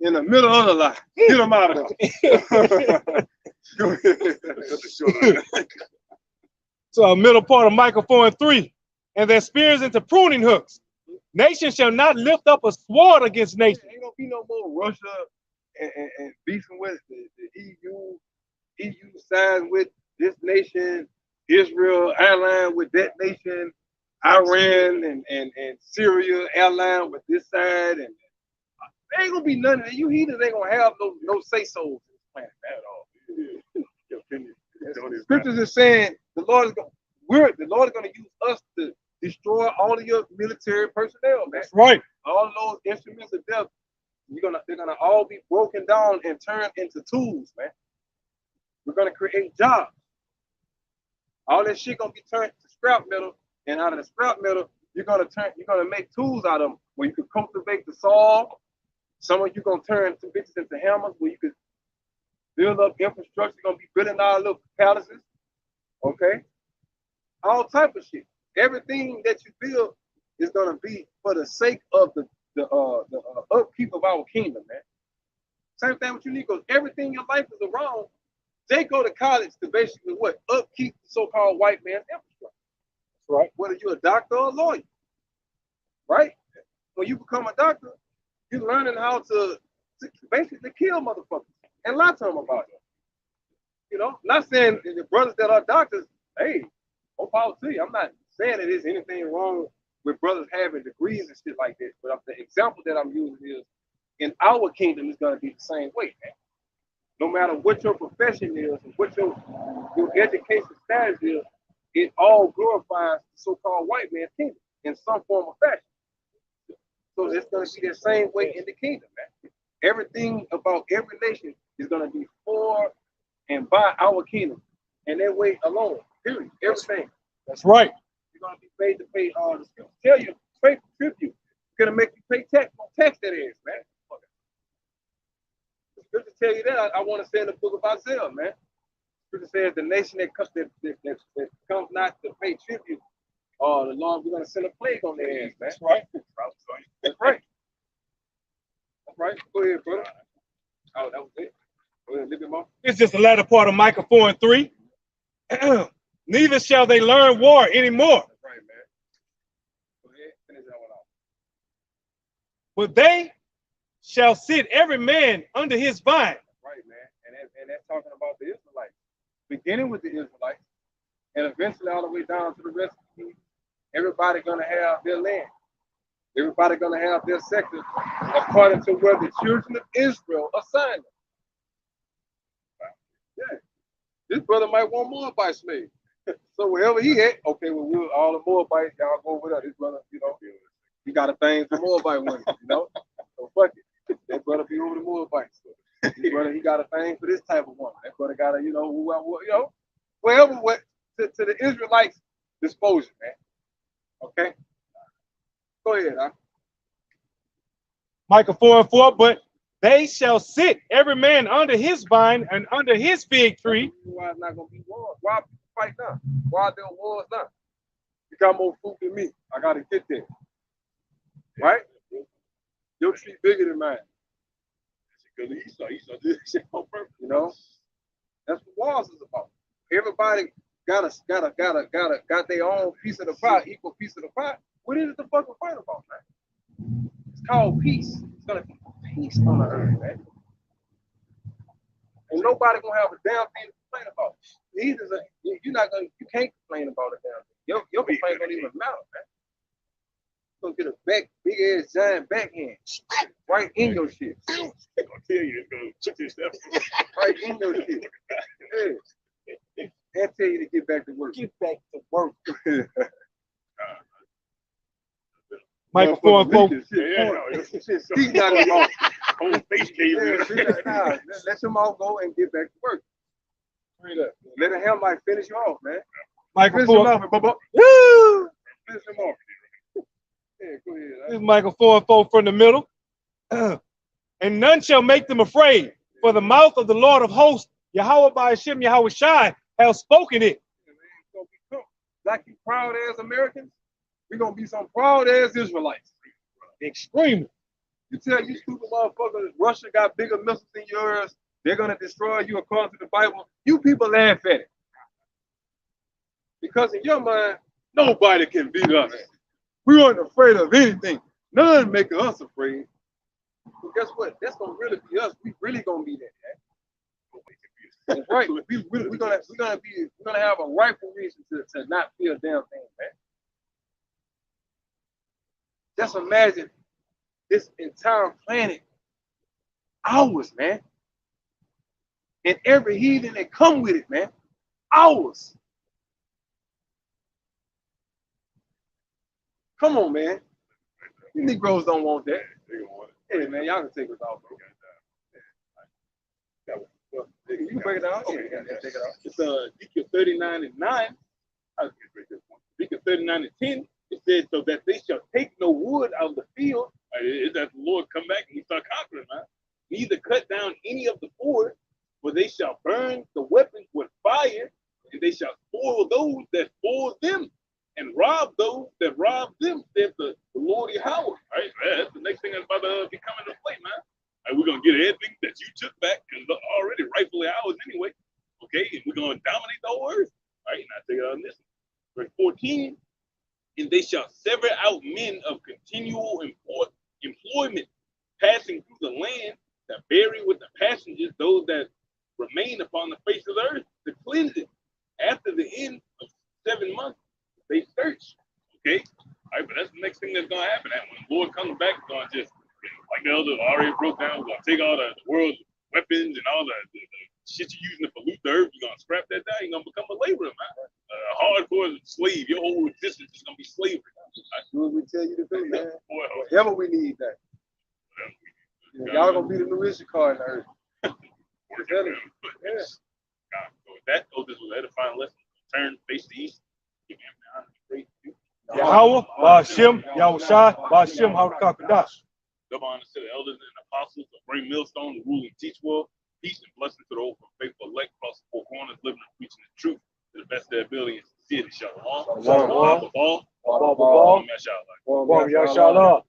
In the middle of the lie. Get him out of there. Go ahead. So a middle part of Micah 4:3. And their spears into pruning hooks. Nation shall not lift up a sword against nation. Ain't gonna be no more Russia and beefing with the EU. EU sides with this nation, Israel allied with that nation, Iran and Syria allied with this side, and there ain't gonna be none of that. You heathens ain't gonna have no say-so in this planet at all. Scriptures is saying the Lord is gonna use us to destroy all of your military personnel, man. That's right. All of those instruments of death, they're gonna all be broken down and turned into tools, man. We're gonna create jobs. All that shit gonna be turned to scrap metal, and out of the scrap metal, you're gonna make tools out of them where you can cultivate the soil. Some of you gonna turn some bitches into hammers where you could build up infrastructure. You're gonna be building all little palaces, okay? All type of shit. Everything that you build is gonna be for the sake of the upkeep of our kingdom, man. Same thing with you Negroes. Everything in your life is wrong. They go to college to basically what? Upkeep the so-called white man's infrastructure. Right. Whether you're a doctor or a lawyer. Right? When you become a doctor, you're learning how to basically kill motherfuckers and lie to them about it. You know, not saying the brothers that are doctors, hey, no power to you. I'm not saying that there's anything wrong with brothers having degrees and shit like this, but the example that I'm using is in our kingdom is going to be the same way, man. No matter what your profession is and what your education status is, it all glorifies the so-called white man's kingdom in some form or fashion. So it's going to be the same way in the kingdom, man. Everything about every nation is going to be for and by our kingdom. And that way alone, period. Everything. That's right. You're going to be paid to pay the scripture tell you, pay for tribute. It's going to make you pay tax. Tax that is, man. The scripture tell you that. I want to say in the book of Isaiah, man. The scripture says the nation that comes not to pay tribute, the Lord, we're going to send a plague on their ass, man. That's right. That's right. That's right. Go ahead, brother. Oh, that was it. Go ahead, a little bit more. It's just the latter part of Micah 4 and 3. Neither shall they learn war anymore. That's right, man. Go ahead, finish that one off. But they shall sit every man under his vine. That's right, man. And that's talking about the Israelites. Beginning with the Israelites, and eventually all the way down to the rest of the people. Everybody gonna have their land. Everybody gonna have their sector according to where the children of Israel assigned them. Yeah. This brother might want Moabite slaves. So wherever he at, okay, well, we'll all the Moabites, y'all go over there. This brother, you know, he got a thing for Moabite women, you know. So fuck it. That brother be over the Moabites. This brother, he got a thing for this type of woman. That brother got a, you know, wherever what to the Israelites' disposal, man. Okay? Go ahead, huh? Micah 4 and 4, but they shall sit every man under his vine and under his fig tree. Why it's not gonna be wars? Why people fight now? Why there wars now? You got more food than me. I gotta get there. Right? Your tree bigger than mine. Because Esau did this shit on purpose. You know? That's what wars is about. Everybody got their own piece of the pie, equal piece of the pie. What is it the fucking fight about, man? It's called peace. It's gonna be peace on the earth, man. And nobody gonna have a damn thing to complain about. You can't complain about a damn thing. Your complaint don't even matter, man. You're gonna get a big ass giant backhand right in your shit. I'm gonna tell you, it's gonna check this stuff. Right in your shit. Yeah. And tell you to get back to work. Get back to work. Micah 4 and 4. He's not his mouth. Whole face cave. Let your mouth go and get back to work. Let a hell might finish you off, man. Micah Finish 4. him off, Bubba. Woo! Finish him off. Yeah, go ahead. This is Micah 4 and 4 from the middle. And none shall make them afraid, for the mouth of the Lord of hosts, Yahweh by Hashem, Yahweh Shai, have spoken it. Like you proud as Americans, we're gonna be some proud as Israelites. Extremely. You tell you stupid motherfuckers Russia got bigger missiles than yours, they're gonna destroy you according to the Bible. You people laugh at it. Because in your mind, nobody can beat us. We aren't afraid of anything. None making us afraid. But guess what? That's gonna really be us. We really gonna be that. That's right. We're gonna have a rightful reason to not fear a damn thing, man. Just imagine this entire planet, ours, man. And every heathen that come with it, man, ours. Come on, man. You Negroes don't want that. Hey, man, y'all can take us off, bro. You can break it down. Okay, take it off. It's Ezekiel 39 and 9. Ezekiel 39 and 10. It says, so that they shall take no wood out of the field. It's that the Lord come back and he start conquering, man. Neither cut down any of the forest, for they shall burn the weapons with fire, and they shall spoil those that spoil them, and rob those that rob them, says the Lord Yahweh. Right, man, that's the next thing that's about to be coming to play, man. And we're gonna get everything that you took back because already rightfully ours anyway. Okay, and we're gonna dominate the whole earth. All right, and I tell you on this. Verse 14, and they shall sever out men of continual employment, passing through the land, that bury with the passengers those that remain upon the face of the earth to cleanse it. After the end of 7 months, they search. Okay, all right, but that's the next thing that's gonna happen. And when the Lord comes back, it's gonna just, like the elder already broke down, we're gonna take all the world's weapons and all the shit you're using to pollute the earth. You're gonna scrap that down. You're gonna become a laborer, man. Hardcore slave. Your whole existence is gonna be slavery. Do what we tell you to do, man. Boy, Whatever we need that. Y'all gonna be the new issue card in the earth. God, so with that, this was edifying lesson. Turn, face the east. Give me an honor and praise to you. Yahweh, Ba'ashem, Yahushai, Ba'ashem, Harakakadash. Double honor to the elders and apostles of Bring Millstone, the rule and teach world. Peace and blessings to the old faithful elect across the four corners, living and preaching the truth to the best of their ability and sincerity. Shalom. Shalom. Ball. Ball. Mashallah. Yashallah.